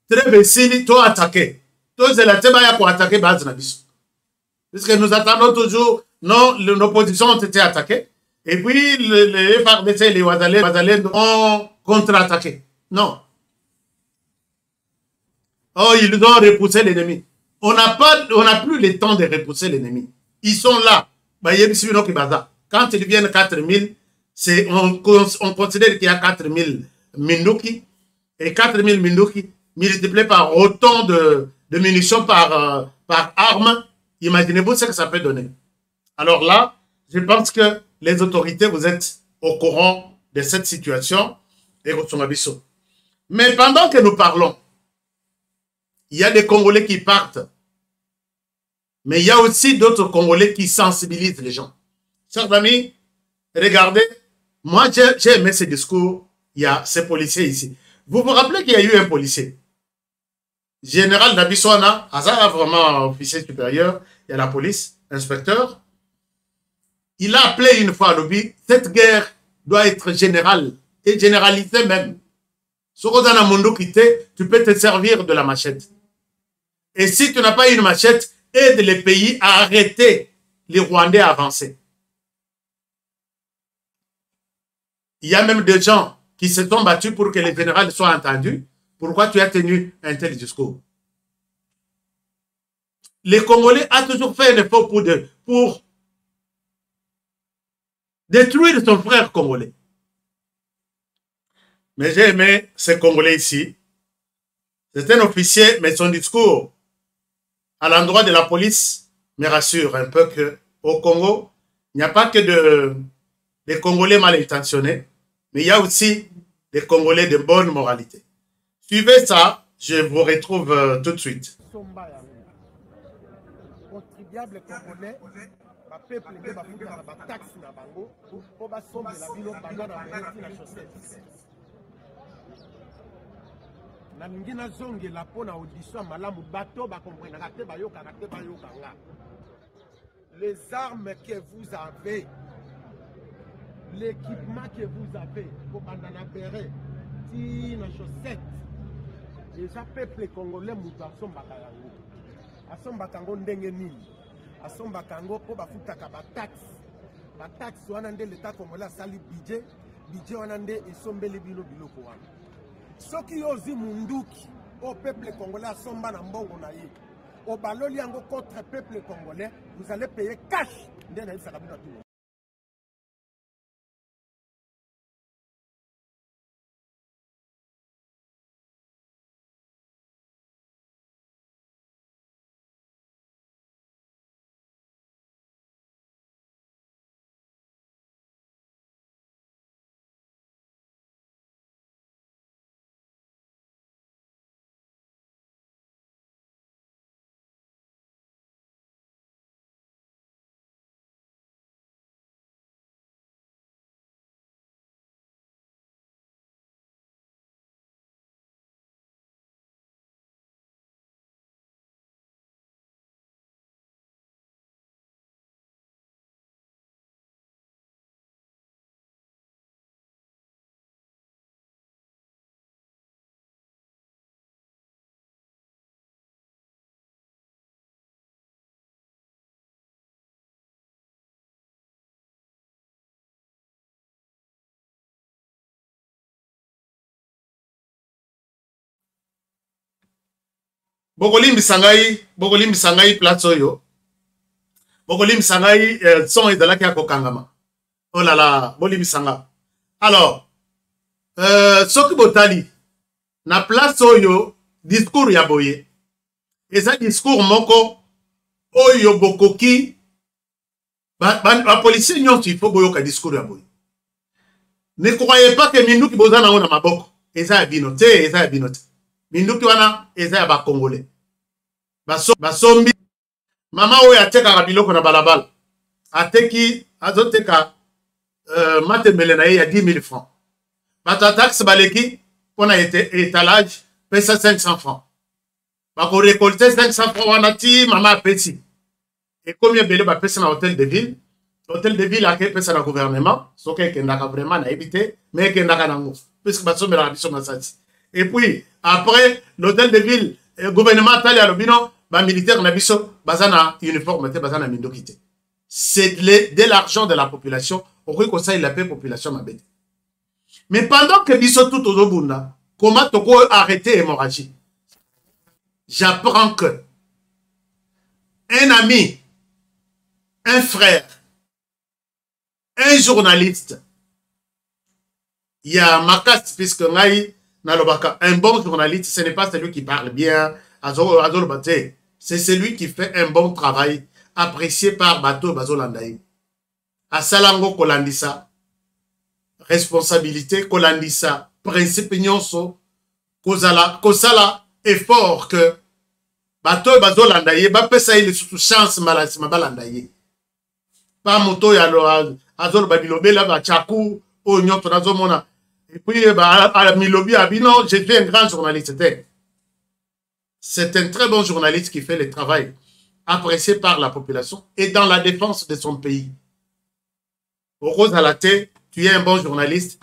trêve ici, toi attaquer. Toi, c'est la teba pour attaquer base Nabiso. Parce que nous attendons toujours, non, l'opposition ont été attaquées. Et puis, les FARDC et les Ouadalais ont contre-attaqué. Non. Oh, ils ont repoussé l'ennemi. On n'a plus le temps de repousser l'ennemi. Ils sont là. Quand ils viennent 4000, on considère qu'il y a 4000 Minduki. Et 4000 Minduki multipliés par autant de munitions par arme. Imaginez-vous ce que ça peut donner. Alors là, je pense que les autorités, vous êtes au courant de cette situation. Mais pendant que nous parlons, il y a des Congolais qui partent. Mais il y a aussi d'autres Congolais qui sensibilisent les gens. Chers amis, regardez, moi j'ai aimé ce discours. Il y a ces policiers ici. Vous vous rappelez qu'il y a eu un policier, général Nabiswana, Azara vraiment officier supérieur, il y a la police, inspecteur. Il a appelé une fois à l'objet, cette guerre doit être générale et généralisée même. Tu peux te servir de la machette. Et si tu n'as pas une machette, aide les pays à arrêter les Rwandais à avancer. Il y a même des gens qui se sont battus pour que les généraux soient entendus. Pourquoi tu as tenu un tel discours? Les Congolais ont toujours fait un effort pour détruire son frère congolais. Mais j'ai aimé ce Congolais ici. C'est un officier, mais son discours à l'endroit de la police me rassure un peu qu'au Congo, il n'y a pas que des Congolais mal intentionnés, mais il y a aussi des Congolais de bonne moralité. Suivez ça, je vous retrouve tout de suite. Contribuable congolais, le peuple de la taxe na bango, pour sommer la ville pendant la chaussette. Na mingina zonge la pona audition malamu bato ba comprendre te ba yoka te ba yoka nga. Les armes que vous avez, l'équipement que vous avez pour bandana béré, ti na chaussette. Les peuple congolais mutu asombaka yango. Asombaka ngo ndenge nini? Asombaka ngo po bafutaka ba taxe. Ba taxe wana nde l'état congolais sali budget wana nde esombeli biloko wana. Soki yozi munduki au peuple congolais asomba na mbongo na ye. Au baloli yango contre peuple congolais, vous allez payer cash. Nde na isa kabina tu. Bokolimbi sangai place oyo. Bokolimbi sangai son ezalaki ya kokangama. Oh là là, bolimbi sanga. Alors, soki botali na place oyo discours ya boye. Eza discours moko oyo bokoki ba policier nyonso il faut boyoka discours ya boye. Ne croyez pas que Minduki bozana ona maboko. Eza ya bino te, eza ya bino te. Minduki wana eza ya ba Congolais. Basombi mama oyo atekaka biloko na balabala. ateki azoteka matembele na ye ya 10 000 francs. Bato taxe baleki pour na étalage pesa 500 francs. Bako récolter 500 francs wanati mama petit. Et combien belé ba pesa na hôtel de ville? Hôtel de ville a pesa na gouvernement, so que ndaka vraiment na éviter, mais que ndaka nango puisque baso mela biso masati. Et puis après l'hôtel de ville, le gouvernement tali a lobino ba militaire na biso bazana uniforme te bazana mindokité. C'est de l'argent de la population, au coup ça il la paix population mabete. Mais pendant que biso tout au bunda, comment toko arrêter l'hémorragie? J'apprends que un ami, un frère, un journaliste, il y a Makas, puisque un bon journaliste, ce n'est pas celui qui parle bien, c'est celui qui fait un bon travail, apprécié par Bato Bazolandaï. A Salango Kolandisa, responsabilité Kolandisa, principe nyonso, Kosala, effort que Bato Bazolandaï, Bapesa il est sous chance malasima balandaï. Pas moto ya lo azol babilobe la ba chaku o nyoto nazo mona. Et puis à Milobi Abino, j'ai fait un grand journaliste. C'est un très bon journaliste qui fait le travail apprécié par la population et dans la défense de son pays. Au Rose à la tête, tu es un bon journaliste.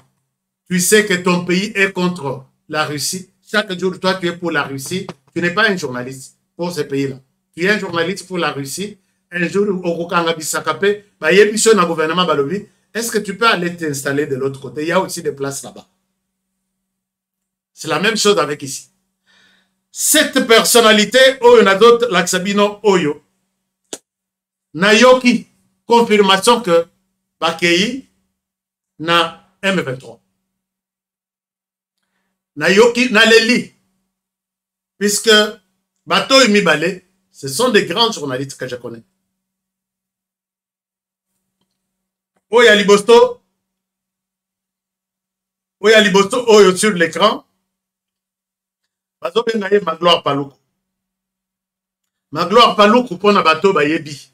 Tu sais que ton pays est contre la Russie. Chaque jour, toi, tu es pour la Russie. Tu n'es pas un journaliste pour ce pays-là. Tu es un journaliste pour la Russie. Un jour, au Kokanga Bissakapé, il y a un gouvernement Balobi. Est-ce que tu peux aller t'installer de l'autre côté? Il y a aussi des places là-bas. C'est la même chose avec ici. Cette personnalité, Oyo Nadot Laksabino Oyo, Nayoki, confirmation que Bakei na M23. Nayoki Naleli, puisque Bato et Mibale, ce sont des grands journalistes que je connais. Oya Libosto, Oyo sur l'écran. Bazo bengaye Magloire Paloukou. Magloire Paloukou pour na bato bayebi.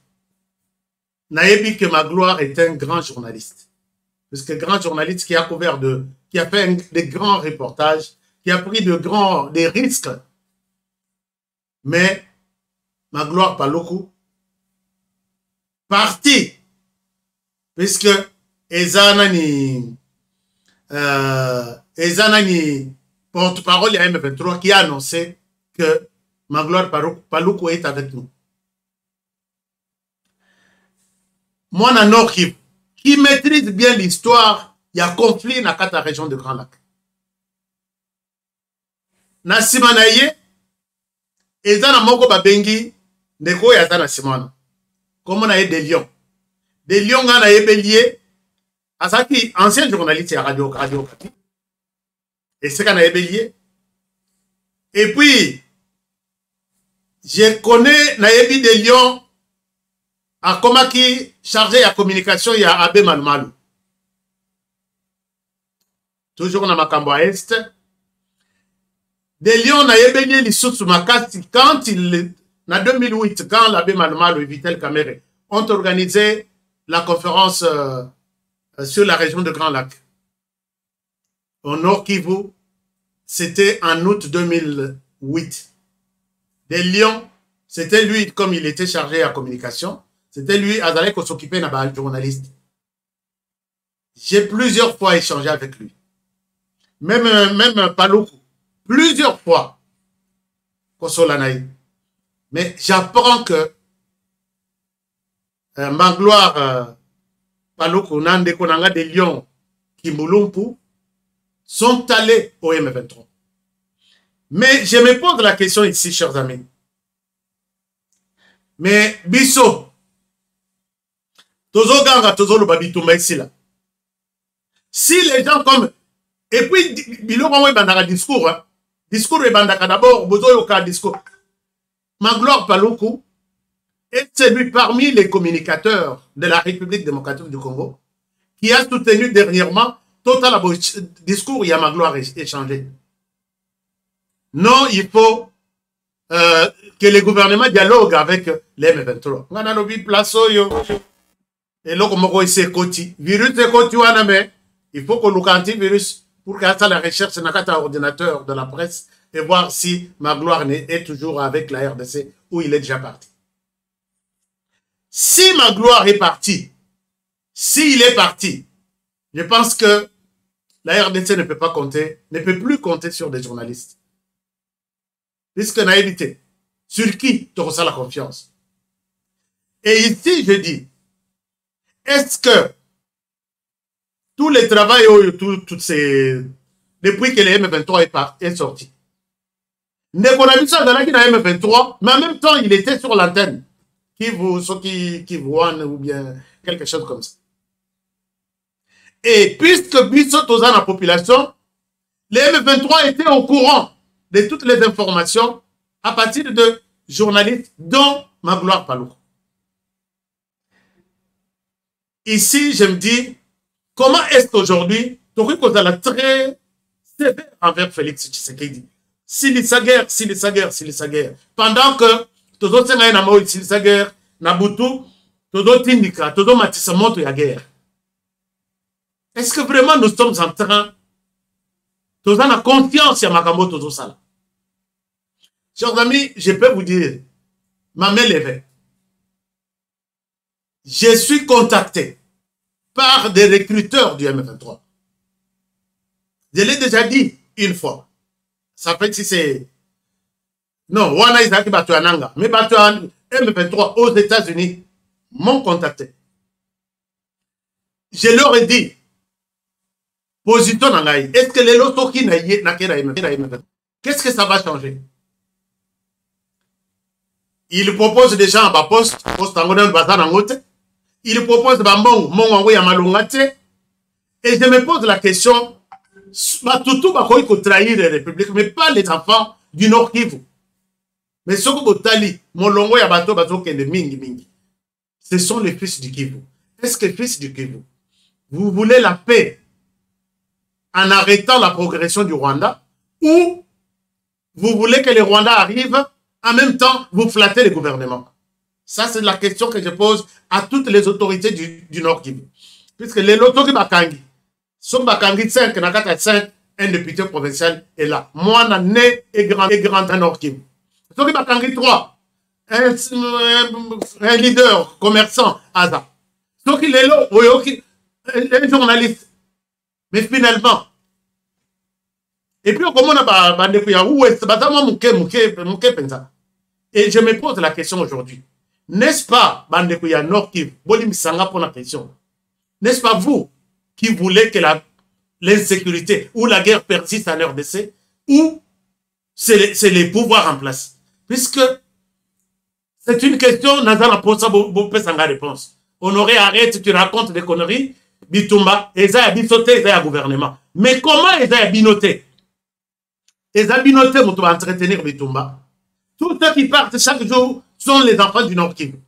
Nayebi que Magloire est un grand journaliste. Parce que grand journaliste qui a couvert qui a fait des grands reportages, qui a pris des risques. Mais Magloire Paloukou parti. Puisque Ezanani porte-parole à M23 qui a annoncé que Magloire Paloukou est avec nous. Moi, dans Nord Kivu, qui maîtrise bien l'histoire, il y a conflit dans la région de Grand Lac. Na Simanaye, Ezana Moko Babengi, Neko Yazana Simana. Comme on a eu des lions. Des lions, on a eu bélier. Asaki, ancien journaliste à Radio. Et c'est qu'on a eu bélier. Et puis, je connais Nayebi des lions à Komaki, chargé à communication, il y a Abbé Malmalou. Toujours dans Makambo à Est. Des lions, Nayebi les sous Makati, quand en 2008, quand l'Abbé Malmalou et Vitel Kamere ont organisé la conférence sur la région de Grand Lac. Au Nord Kivu, c'était en août 2008. Des lions, c'était lui, comme il était chargé à communication, c'était lui, Azalek, qui s'occupait d'un journaliste. J'ai plusieurs fois échangé avec lui. Même Paloukou, plusieurs fois. Mais j'apprends que Magloire Paloukou, Nande Konanga des lions, Kimbulumpu, sont allés au M23. Mais je me pose la question ici, chers amis. Mais Bisso, Tozo Ganga, Tozo Lubabitumba ici là. Si les gens comme. Et puis, Bilo Moué Bandaka discours, hein. Discours et Bandaka d'abord, Bozo Yoka discours. Magloire Paloukou est celui parmi les communicateurs de la République démocratique du Congo qui a soutenu dernièrement total discours, il y a Magloire échangé. Non, il faut que les gouvernements dialoguent avec les M23. On a lobby place. Et là, comme on sait côté virus de côté mais il faut que le antivirus pour qu'il y ait la recherche sur l'ordinateur de la presse et voir si Magloire est toujours avec la RDC ou il est déjà parti. Si Magloire est parti, s'il est parti, je pense que la RDC ne peut pas compter, ne peut plus compter sur des journalistes. Puisque n'a évité. Sur qui tu reçois la confiance? Et ici, je dis, est-ce que tous les travaux, toutes ces... Depuis que le M23 est sorti, on a vu ça dans la M23, mais en même temps, il était sur l'antenne. Qui voient ou bien quelque chose comme ça. Et puisque Bissot dans la population, les M23 étaient au courant de toutes les informations à partir de journalistes, dont Magloire Palou. Ici, je me dis, comment est-ce qu'aujourd'hui, tu as la très sévère envers Félix Tshisekedi. S'il est sa guerre. Pendant que, tous les gens qui sont guerre, Nabutu, tous les indicats, tous les matissements de la guerre. Est-ce que vraiment nous sommes en train, tous les gens confiance à Makambo, tous ça? Chers amis, je peux vous dire, ma main levée. Je suis contacté par des recruteurs du M23. Je l'ai déjà dit une fois. Ça fait si c'est... Non, Wana Isaki Batuananga. Mais Batuan M23 aux États-Unis m'ont contacté. Je leur ai dit, position Nangaï, est-ce que les lotos qui n'aillent, qu'est-ce que ça va changer? Il propose des gens à bas poste en bazar en haute. Il propose Bambong, mon envoyé à Malungate. Et je me pose la question, tout va trahir les républiques, mais pas les enfants du Nord Kivu. Mais ce que Tali, mon longo ya bateau kende mingi. Ce sont les fils du Kivu. Est-ce que fils du Kivu, vous voulez la paix en arrêtant la progression du Rwanda, ou vous voulez que les Rwandais arrivent en même temps vous flatter le gouvernement? Ça, c'est la question que je pose à toutes les autorités du Nord Kivu. Puisque les lotos qui bakangi, sont bakangi 5, nakata 5, un député provincial est là. Moi, na né et grand en Nord Kivu. Soki bakangi 3, un leader commerçant, Aza. Soki lelo, un journaliste. Mais finalement, et puis comment on a et je me pose la question aujourd'hui, n'est-ce pas Bandekuya Nord Kivu, pour la question, n'est-ce pas vous qui voulez que l'insécurité ou la guerre persiste en RDC, ou c'est les pouvoirs en place? Puisque c'est une question, Nazana pose ça, vous pouvez la réponse. Honoré, arrête, tu racontes des conneries. Bitumba, Eza a binoté, Eza a gouvernement. Mais comment Eza a binoté? Eza a binoté, on va entretenir Bitumba. Tous ceux qui partent chaque jour sont les enfants du Nord Kivu,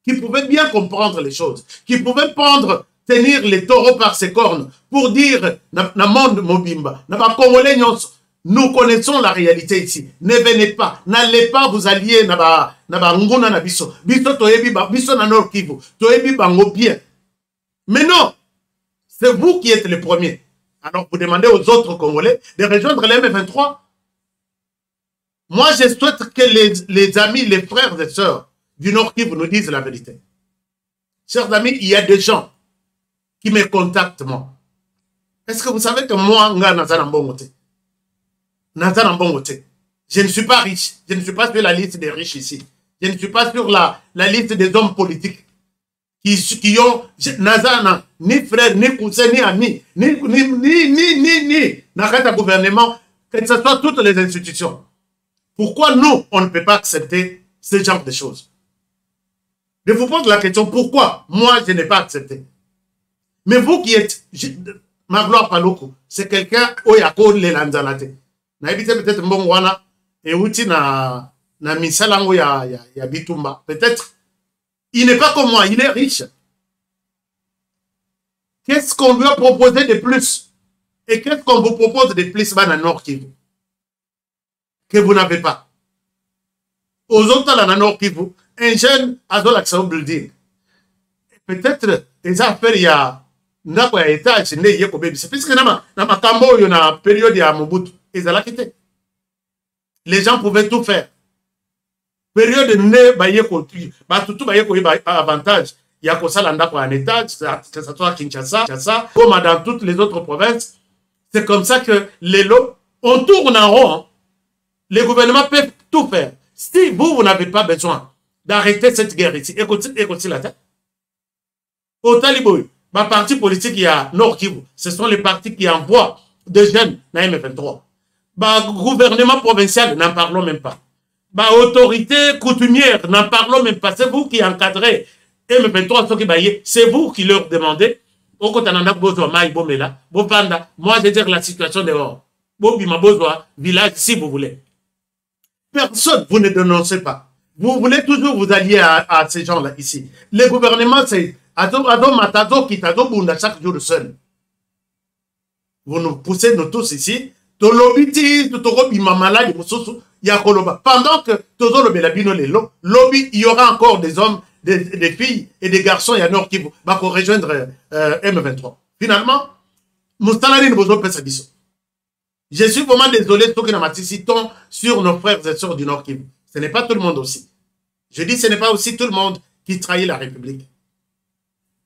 qui pouvaient bien comprendre les choses, qui pouvaient tenir les taureaux par ses cornes pour dire, na monde mobimba, na ba Congolais nyonso. Nous connaissons la réalité ici. Ne venez pas, n'allez pas vous allier na ba nguna na biso. Biso toyebi ba biso na Nord Kivu. Toyebi bango bien. Mais non, c'est vous qui êtes les premiers. Alors vous demandez aux autres Congolais de rejoindre les M23. Moi, je souhaite que les amis, les frères et sœurs du Nord Kivu nous disent la vérité. Chers amis, il y a des gens qui me contactent moi. Est-ce que vous savez que moi, je ne suis pas riche. Je ne suis pas sur la liste des riches ici. Je ne suis pas sur la liste des hommes politiques qui ont Nazana, ni frère, ni cousin, ni ami, ni n'arrête un gouvernement, que ce soit toutes les institutions. Pourquoi nous, on ne peut pas accepter ce genre de choses? Je vous pose la question, pourquoi moi, je n'ai pas accepté? Mais vous qui êtes, Magloire Paloko, c'est quelqu'un où il y a les lanzalate. Na évité peut-être mbongwana et outi na misalango ya Bitumba. Peut-être il n'est pas comme moi, il est riche. Qu'est-ce qu'on lui a proposé de plus? Et qu'est-ce qu'on vous propose de plus dans Nord Kivu que vous n'avez pas? Aux autres dans Nord Kivu, un jeune a de l'accès au building. peut-être les affaires il y a ndako ya étage ne ye ko bebisa puisque na makambo yo na période ya Mobutu ezala kité. Les gens pouvaient tout faire. Période ne ba ye ko ba tutu ba ye ko ba avantage ya ko sala ndako en étage que ça soit Kinshasa comme dans toutes les autres provinces. C'est comme ça que les lots on tourne en rond. Hein. Les gouvernements peuvent tout faire. Si vous n'avez pas besoin d'arrêter cette guerre ici, écoutez la tête. Au Taliboy, ma parti politique, il y a Nord Kivu. Ce sont les partis qui envoient des jeunes dans M23. Gouvernement provincial, n'en parlons même pas. Autorité coutumière, n'en parlons même pas. C'est vous qui encadrez M23, c'est vous qui leur demandez. Moi, je veux dire la situation dehors. Village, si vous voulez. Personne, vous ne dénoncez pas. Vous voulez toujours vous allier à ces gens-là ici. Le gouvernement, c'est chaque jour seul. Vous nous poussez, nous tous ici. Pendant que il y aura encore des hommes, des filles et des garçons il y a Nord qui vont rejoindre M23. Finalement, je suis vraiment désolé sur nos frères et sœurs du Nord Kivu. Ce n'est pas tout le monde aussi. Je dis ce n'est pas aussi tout le monde qui trahit la République.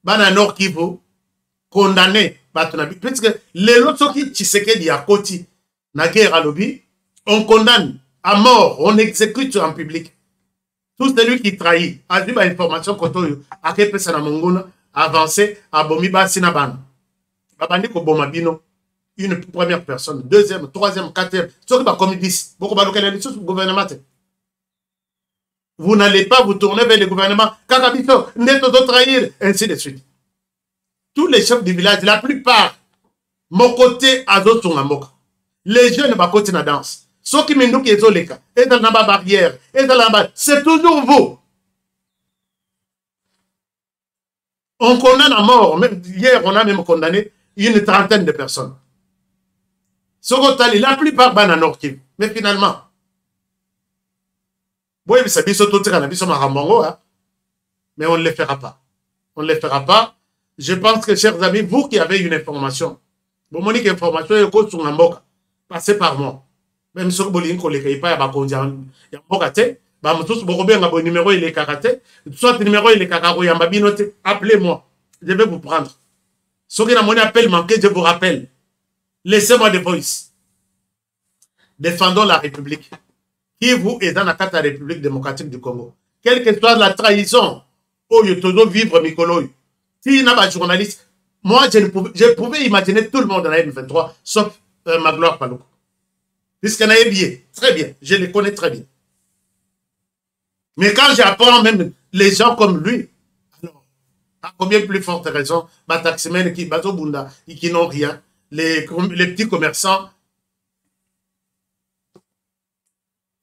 Bana Nord Kivu, condamné, puisque les autres qui Tshisekedi à Koti, na guerre à lobby, on condamne à mort, on exécute en public. Tout celui qui trahit, a vu l'information koto a kepe sana mongona, avancé, a bomiba sinaban. Babandi ko bomabino. Une première personne, deuxième, troisième, quatrième, ce qui va comme 10. Gouvernement. Vous n'allez pas vous tourner vers le gouvernement. Kakabito, neto de trahir, ainsi de suite. Tous les chefs du village, la plupart, mon côté, à d'autres sont en moque. Les jeunes, ma côté, na danse. Ceux qui m'indouent qui sont les cas, et dans la barrière, et dans la barrière, c'est toujours vous. On condamne à mort. Même hier, on a même condamné une trentaine de personnes. La plupart ban à Nord Kivu. Mais finalement, mais on ne le fera pas. On ne le fera pas. Je pense que, chers amis, vous qui avez une information, passez par moi. Même si vous avez un numéro, il est karaté. Soit le numéro, il est karaté. Appelez-moi. Je vais vous prendre. Ceux qui ont mon appel manqué, je vous rappelle. Laissez-moi des voices. Défendons la République. Qui vous est dans la carte de la République démocratique du Congo. Quelle que soit la trahison, oh, je dois vivre Mikolo. Si il n'y a pas de journaliste, moi, je pouvais imaginer tout le monde dans la M23, sauf Magloire Paloukou. Puisqu'il y en a bien, très bien, je les connais très bien. Mais quand j'apprends même les gens comme lui, alors, à combien plus forte raison, Bataximène qui n'ont rien, les petits commerçants,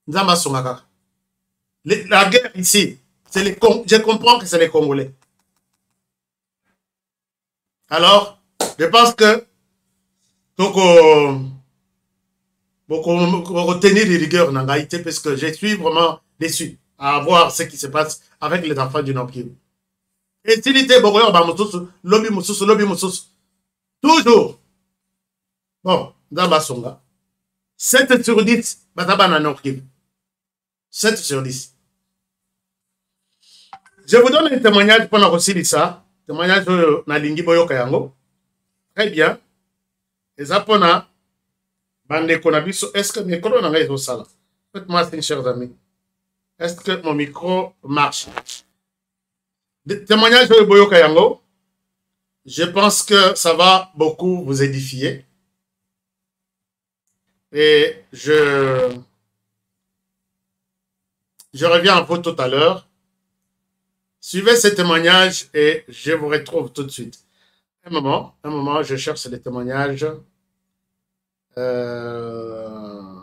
la guerre ici, je comprends que c'est les Congolais. Alors, je pense que retenir les rigueurs en Haïti parce que je suis vraiment déçu à voir ce qui se passe avec les enfants du Nord Kivu. Et s'il était lobby moussous, toujours. Bon, dans Basonga, 7 sur 10, Batabana Nord Kivu. 7 sur 10. Je vous donne un témoignage pendant aussi ça. Témoignage de Nalingi Boyo Kayango. Très bien. Et ça, pona, bande konabiso, est-ce que mes micro n'a pas été sale? Faites-moi signe, chers amis. Est-ce que mon micro marche? Témoignage de Boyo Kayango. Je pense que ça va beaucoup vous édifier. Et je reviens à vous tout à l'heure. Suivez ce témoignage et je vous retrouve tout de suite. Un moment, je cherche les témoignages. Je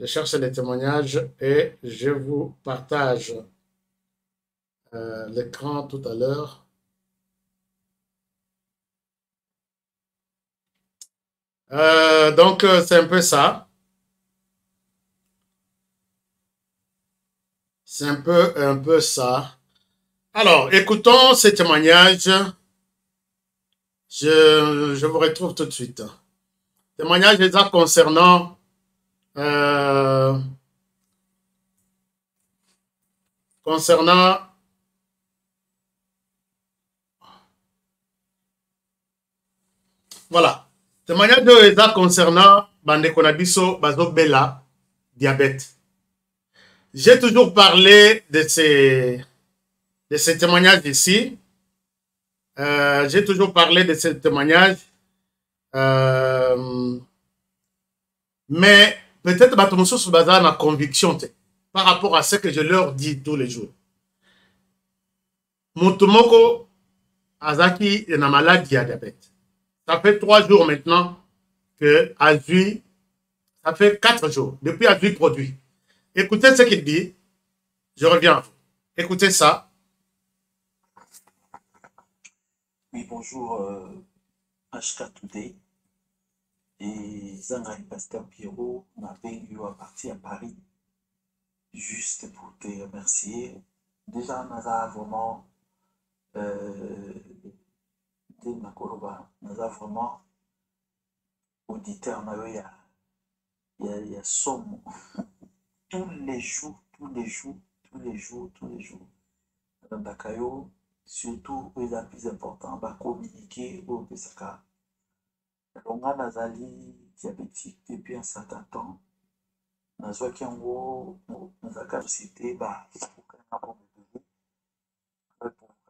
cherche les témoignages et je vous partage l'écran tout à l'heure. Donc, c'est un peu ça. C'est un peu ça. Alors, écoutons ce témoignage. Je vous retrouve tout de suite. Témoignage déjà concernant voilà. Témoignage déjà concernant Bande Konabiso Bazo Bella diabète. J'ai toujours parlé de ces témoignages ici. J'ai toujours parlé de ces témoignages. Mais peut-être que sur base ma conviction par rapport à ce que je leur dis tous les jours. Mutumoko Azaki est une maladie à diabète. Ça fait 3 jours maintenant que Azui, ça fait 4 jours depuis Azui produit. Écoutez ce qu'il dit. Je reviens à vous. Écoutez ça. Oui, bonjour HK Today. Et Zangari Pasteur Pierrot m'appelle à partir à Paris. Juste pour te remercier. Déjà, on a vraiment vraiment auditeur, il y a somme tous les jours. Bakayo, surtout les plus importants, va communiquer au PSK. Longa Nazali diabétique depuis un certain temps. Nazwa Kiango, Nazaka société, il y a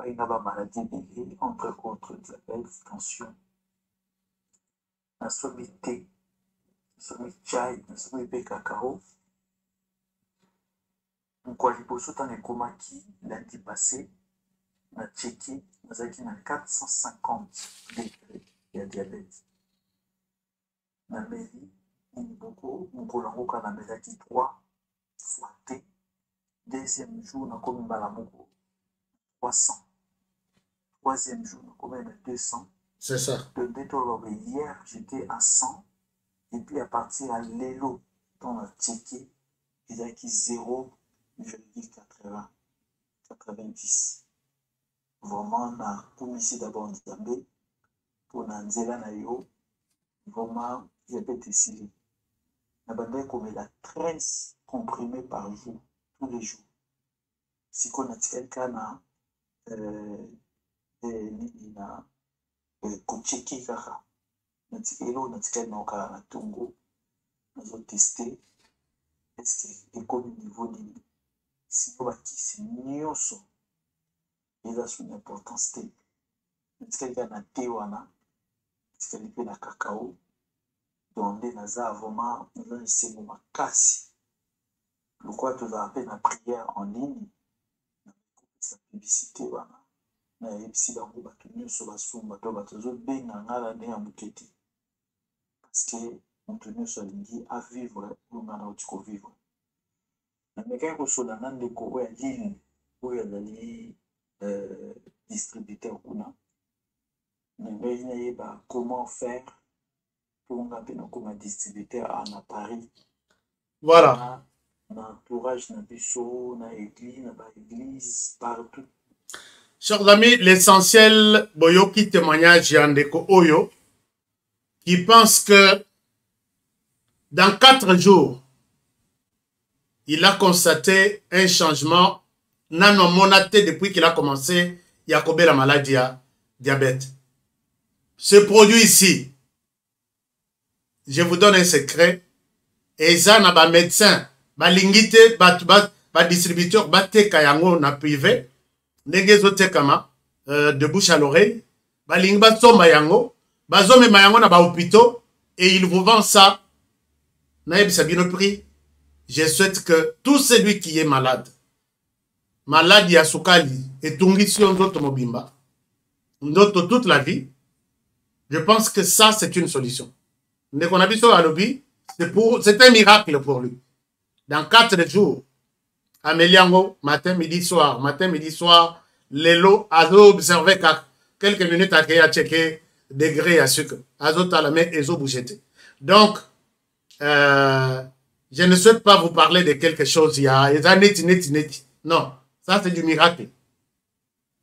une maladie bébé, entre autres, diabète, tension. Nasomi thé, nasomi chai, nasomi pe cacao. Kwa liboso tan ekomaki lundi passé, na checké, nazaki na 450 degrés ya diabète. Na meli, Moukolango na melaki 3 fois thé. Deuxième jour, na komi malamoko 300. Troisième jour, na komi na 200. C'est ça. Hier, j'étais à 100. Et puis à partir à l'élo, on a checké, il y a 0,90. Vraiment, on a commis d'abord en Zambé pour Nanzela Nayo. Vraiment, diabète ici. On a comme 13 comprimés par jour, tous les jours. Si on a quelqu'un kocheki kaka natikelo natikeli na okala na tongo nazo tester est-ce que ekomi niveau nini sino bakisi nyonso eza sur une importance te natikeli na te wana natikeli mpe na cacao donc nde naza vraiment naza esengo makasi lokola tozala mpe na prière en ligne na kopesa publicité wana na yebisi bango bato nyonso basumba to bato azobenga ngala nde ya moke te parce que moto nyonso alingi avivre oyo nga nauti kovivre namekaki kosola na ndeko oyo ya lille oyo azali distributeur kuna nandeki nayeba comment faire pour nga mpe nakoma distributeur à Paris. Voilà. Na entourage na biso na église na baéglise partout. Chers amis, l'essentiel, Boyoki témoignage Yandeko Oyo, qui pense que dans 4 jours, il a constaté un changement non monaté depuis qu'il a commencé Yacobe la maladie à diabète. Ce produit ici, je vous donne un secret, et ça n'a pas médecin, ba lingité, ba distributeur, ba te kayango na privé, de bouche à l'oreille, balingba somba yango, bazome mayango na ba hôpitaux, et il vous vend ça. Naïb Sabino prix. Je souhaite que tout celui qui est malade, ya sukali, et tungisio ndoto mobimba, ndoto toute la vie, je pense que ça c'est une solution. Ndeko nabiso à lobby, c'est un miracle pour lui. Dans 4 jours, Améliango, matin, midi, soir, l'élo, azo observé quelques minutes à checker degré à sucre. Azo talamé, ezo bouchete. Donc, je ne souhaite pas vous parler de quelque chose, il y a neti. Non, ça c'est du miracle.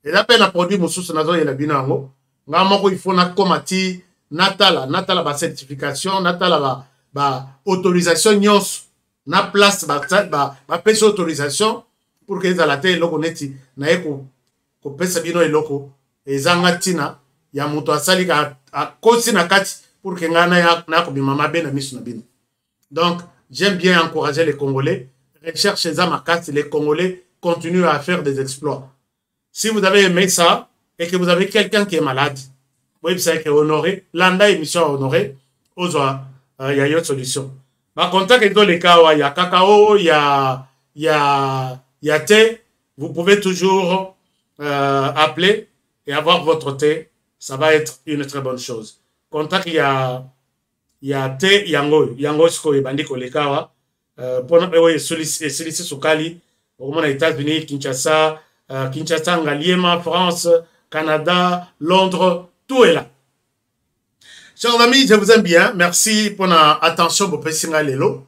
Et là, peine à produire mon sous nazo et la binango. Ngamoko, il faut na komati, natala ba certification, natala ba autorisation nyos, na place ba pèse autorisation pour que les alaté loko neti na eko ko pèse bino et loko et zanga tina ya moto asali ka kosi na kati pour que ngana ya na ko bimama bena misu na bino. Donc j'aime bien encourager les Congolais, recherchez Zamakati, les Congolais continuent à faire des exploits. Si vous avez aimé ça et que vous avez quelqu'un qui est malade, vous savez que honoré, l'anda émission honoré, il y a une solution. Par contre, il y a cacao, il y a thé, vous pouvez toujours appeler et avoir votre thé, ça va être une très bonne chose. Contact, il y a thé, yango sko et bandiko lekawa, pour solliciter Soukali, aux États-Unis, Kinshasa, Ngaliema, France, Canada, Londres, tout est là. Chers amis, je vous aime bien. Merci pour votre attention pour Pessinga Lelo.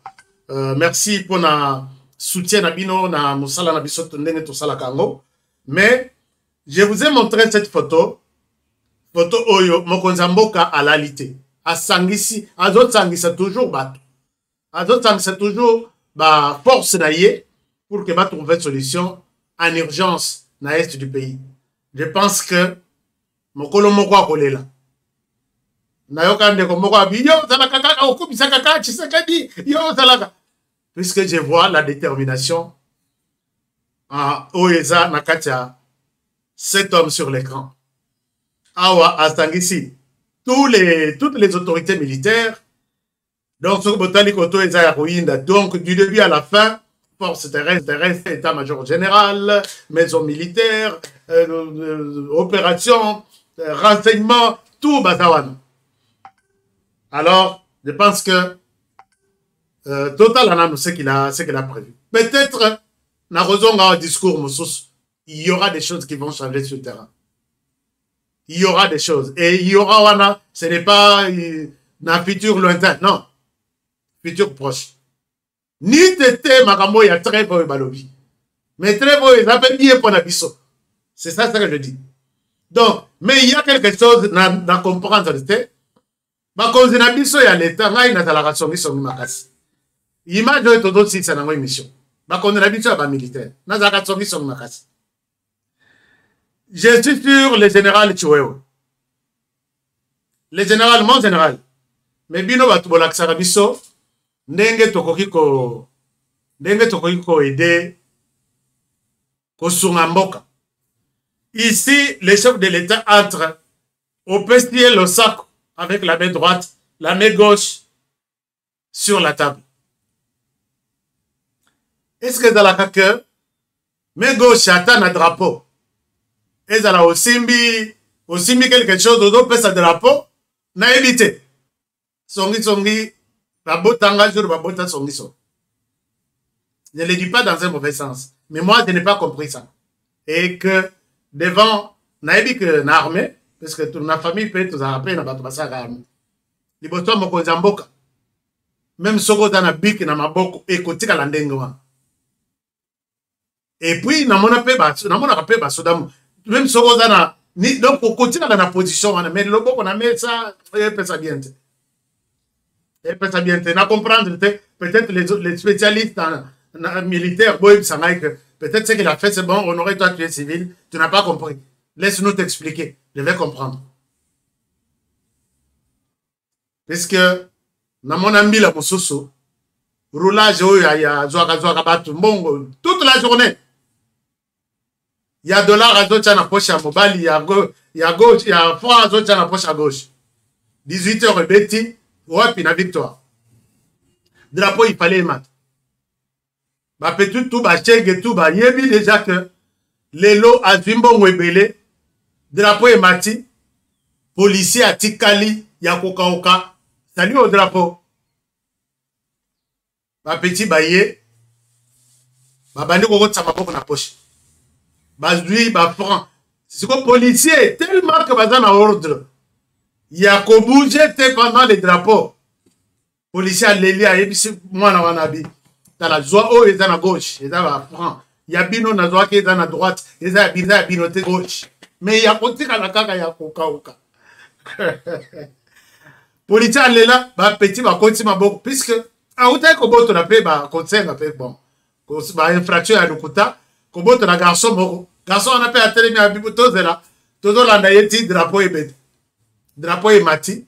Merci pour votre soutien à Bino, na Moussala na Biso Tundene Tosala Kango. Mais je vous ai montré cette photo. Photo Oyo, Mokonzamboka à l'alité. À Sangisi, à d'autres Sangisa toujours bateau. À d'autres Sangisa toujours force naïe pour que va trouver une solution en urgence dans l'est du pays. Je pense que Mokolo Moko a collé là. Puisque je vois la détermination à Oeza Nakatia, cet homme sur l'écran. Awa Astangisi, toutes les autorités militaires, donc du début à la fin, force terrestre, état-major général, maison militaire, opération, renseignement, tout Batawana. Alors, je pense que Total en a ce qu'il a prévu. Peut-être, dans un discours, il y aura des choses qui vont changer sur le terrain. Il y aura des choses. Et il y aura, ce n'est pas un futur lointain, non. Futur proche. Ni tété, makambo, il y a très beau balobi. Mais très beau, il a fait bien pour Nabiso. C'est ça que je dis. Donc, mais il y a quelque chose à comprendre. Bakonzi na biso ya leta ngai na talaka songi makasi. Image de todo si ça na ngoi mission. Bakonzi na biso ya ba militaire. Na zaka songi makasi. Je suis sur le général Chiwewe. Le général, mon général. Mais bino batu bolakisa biso ndenge tokoki ko aider ko sunga mboka. Ici, les chefs de l'État entrent au pestier le sac avec la main droite, la main gauche sur la table. Est-ce que dans la caque, main gauche attend un drapeau? Est-ce que aussi quelque chose d'autre peut ce drapeau? N'a évité. Songi, babotanga jour, babota songi. Je ne le dis pas dans un mauvais sens. Mais moi, je n'ai pas compris ça. Et que devant, n'a évité que l'armée, parce que toute la famille peut tout après na bato basaka arme. Liboto mokonzi mboka. Même soko na bik na maboko ekotika la ndenge wa. Et puis na mona pe ba sodamu. Même soko na ni donc kotika na position wana mais loboko na mesa pesa bien. Et pesa bien na comprendre peut-être les spécialistes militaires boy sangai que peut-être ce qu'il a fait c'est bon, honoré toi tu es civil, tu n'as pas compris. Laisse-nous t'expliquer. Je vais comprendre. Parce que, dans mon ami la Moussoso, roulage, il y a toute la journée. Il y a $, à d'autres dans la poche à mobile, il y a gauche, il y a francs à d'autres dans la poche à gauche. 18h, Betty, ouais, puis la victoire. Drapeau, il fallait mettre. Bah, petit tout, bah, check tout, bah, yebi déjà que les lots à Zwimbo Webele, drapeau et mati, policier à Tikali, Yakokaoka, salut au drapeau. Ba petit baye, ba bandi koko tsama na poche. Ba zui, ba franc. C'est quoi policier, tellement que bazan a ordre. Yakobu jete pendant les drapeaux. Policier à l'Élie, a ébissé, moi na wanabi. Dans la joie, oh, il est à gauche, il est à franc. ya bino nazwaki eza na droite eza ya bino te gauche mais ya kotikala kaka ya kokauka politique alela bapeti bakoti maboko puisque autaki kobotola mpe bakonsenga mpe bon bainfraction ya lokuta kobotola garçon moko garçon wana mpe atelemi abibo tozela tozolanda ye ti drapeau ebete drapeau emati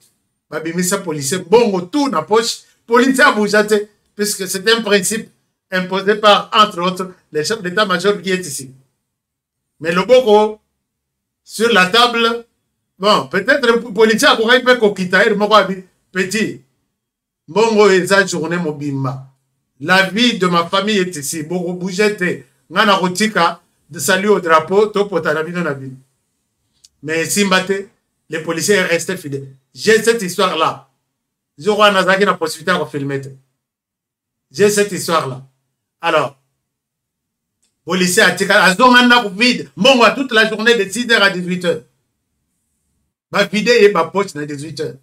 babimisa policier bongo tout na poche policier abouja te puisque c'est un principe imposé par entre autres les chefs d'état-major qui est ici mais le boko sur la table bon peut-être le policier akokai mpe kokita ere moko abi petit bongo eza journée mobimba la vie de ma famille est ici boko bouge te nga na kotika de saluer au drapeau topota na bino na bino mais simba te les policiers est resté fidèles. J'ai cette histoire-là. Je crois que nous la possibilité de filmer. J'ai cette histoire-là. Alors, policier a tika, à ce vide, bon, toute la journée de 6h à 18h. Ma vidéo est ma poche à 18h.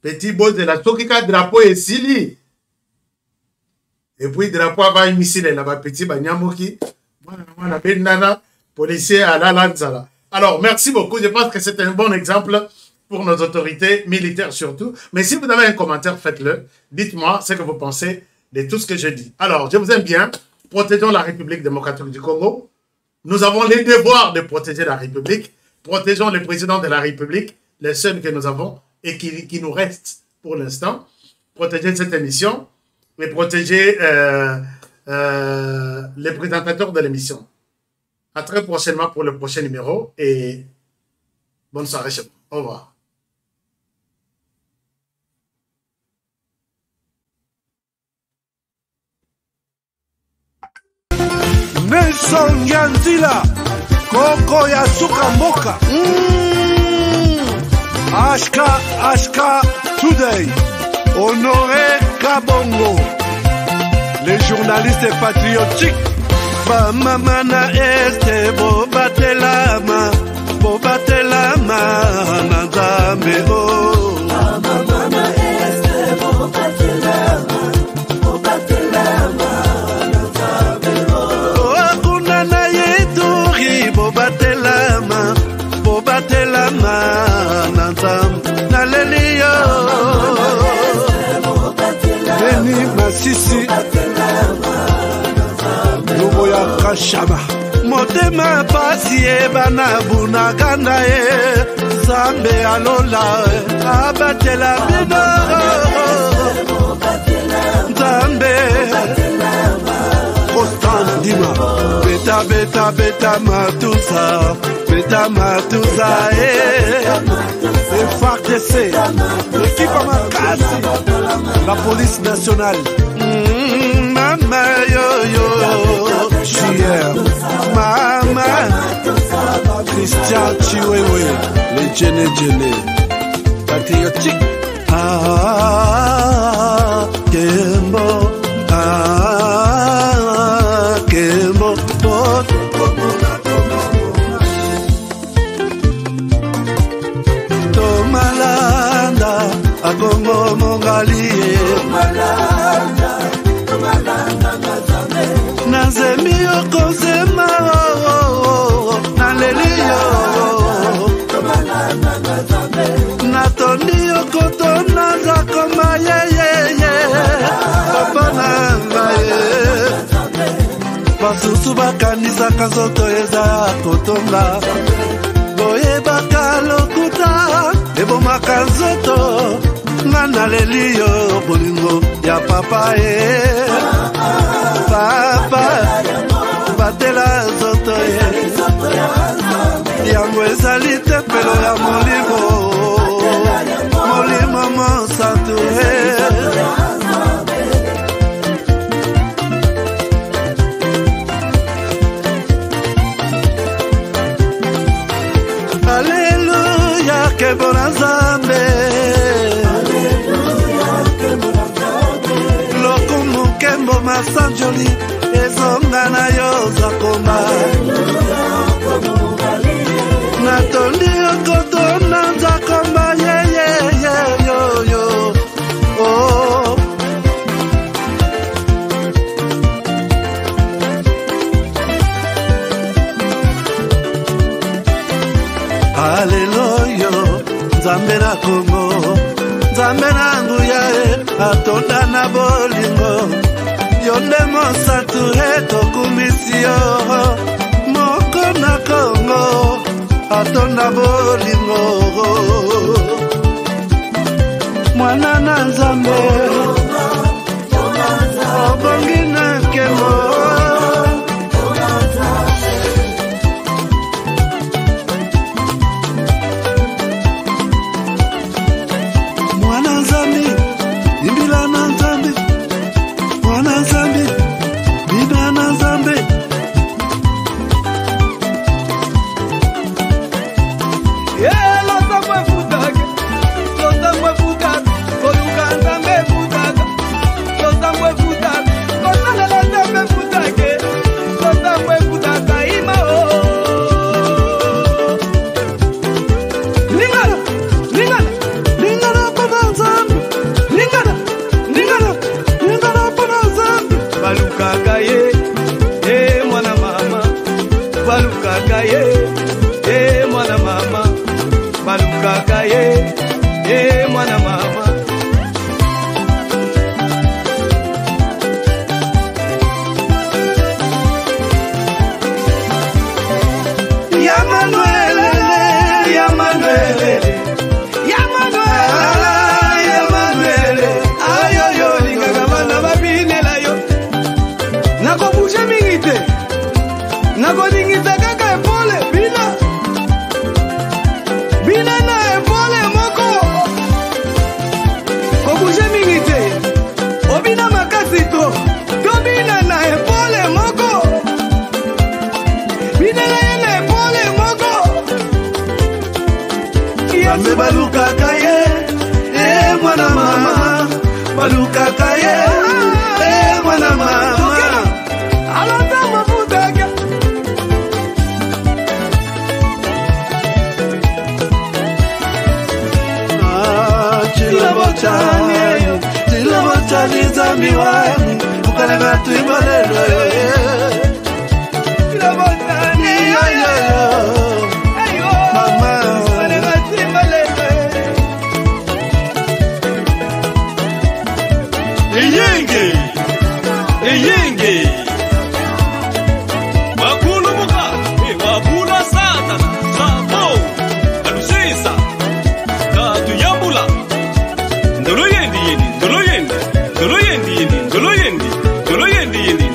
Petit boss de la Sokika, drapeau est sili. Et puis, drapeau va ici, là-bas, petit banyamoki. Moi, la policier à la lanzala. Alors, merci beaucoup. Je pense que c'est un bon exemple pour nos autorités militaires surtout. Mais si vous avez un commentaire, faites-le. Dites-moi ce que vous pensez de tout ce que je dis. Alors, je vous aime bien. Protégeons la République démocratique du Congo. Nous avons les devoirs de protéger la République. Protégeons le président de la République, les seuls que nous avons et qui nous restent pour l'instant. Protéger cette émission et protéger les présentateurs de l'émission. À très prochainement pour le prochain numéro et bonne soirée chez vous. Au revoir. Nelson Yanzila Koko ya Suka Moka Ashka Today Honoré Kabongo les journalistes patriotiques Bamamana este bobatelama Nanzambe o Bamamana este bobatelama Nanzambe o Akuna na yeturi bobatelama Nanzambe Naleliyo Beni Masisi Luboya Kashaba Motema pasi ebana bunaganda Zambe alola abatela bino Zambe Constant Dima Beta matusa FARDC l'équipe à Makasi la police nationale Mama yo Chier Mama Christian Chiwewe les Djene patriotique Kembo Tomalanda Agongo Mongali Nazemi okozema Naleliyo Natoni okotona Zakoma Papa nangaye Basusu bakanisa kazoto eza kotonga Boye bakalokuta Ebomaka nzoto Ngana leliyo bolingo ya papa Papa batela zoto Yango ezali tempelo ya Molimo mosatu Alléluia kebona Nzambe Lokumu kembo masanjoli Ezonga na yo zakoma Natoni okotona zakoma yo Oh Nzambe na Kongo, Nzambe na nguya atonda na bolingo. Yonde mosatu etokumisio moko na Kongo atonda bolingo. Mwana na Nzambe obongi na kemo. Ndolo yendi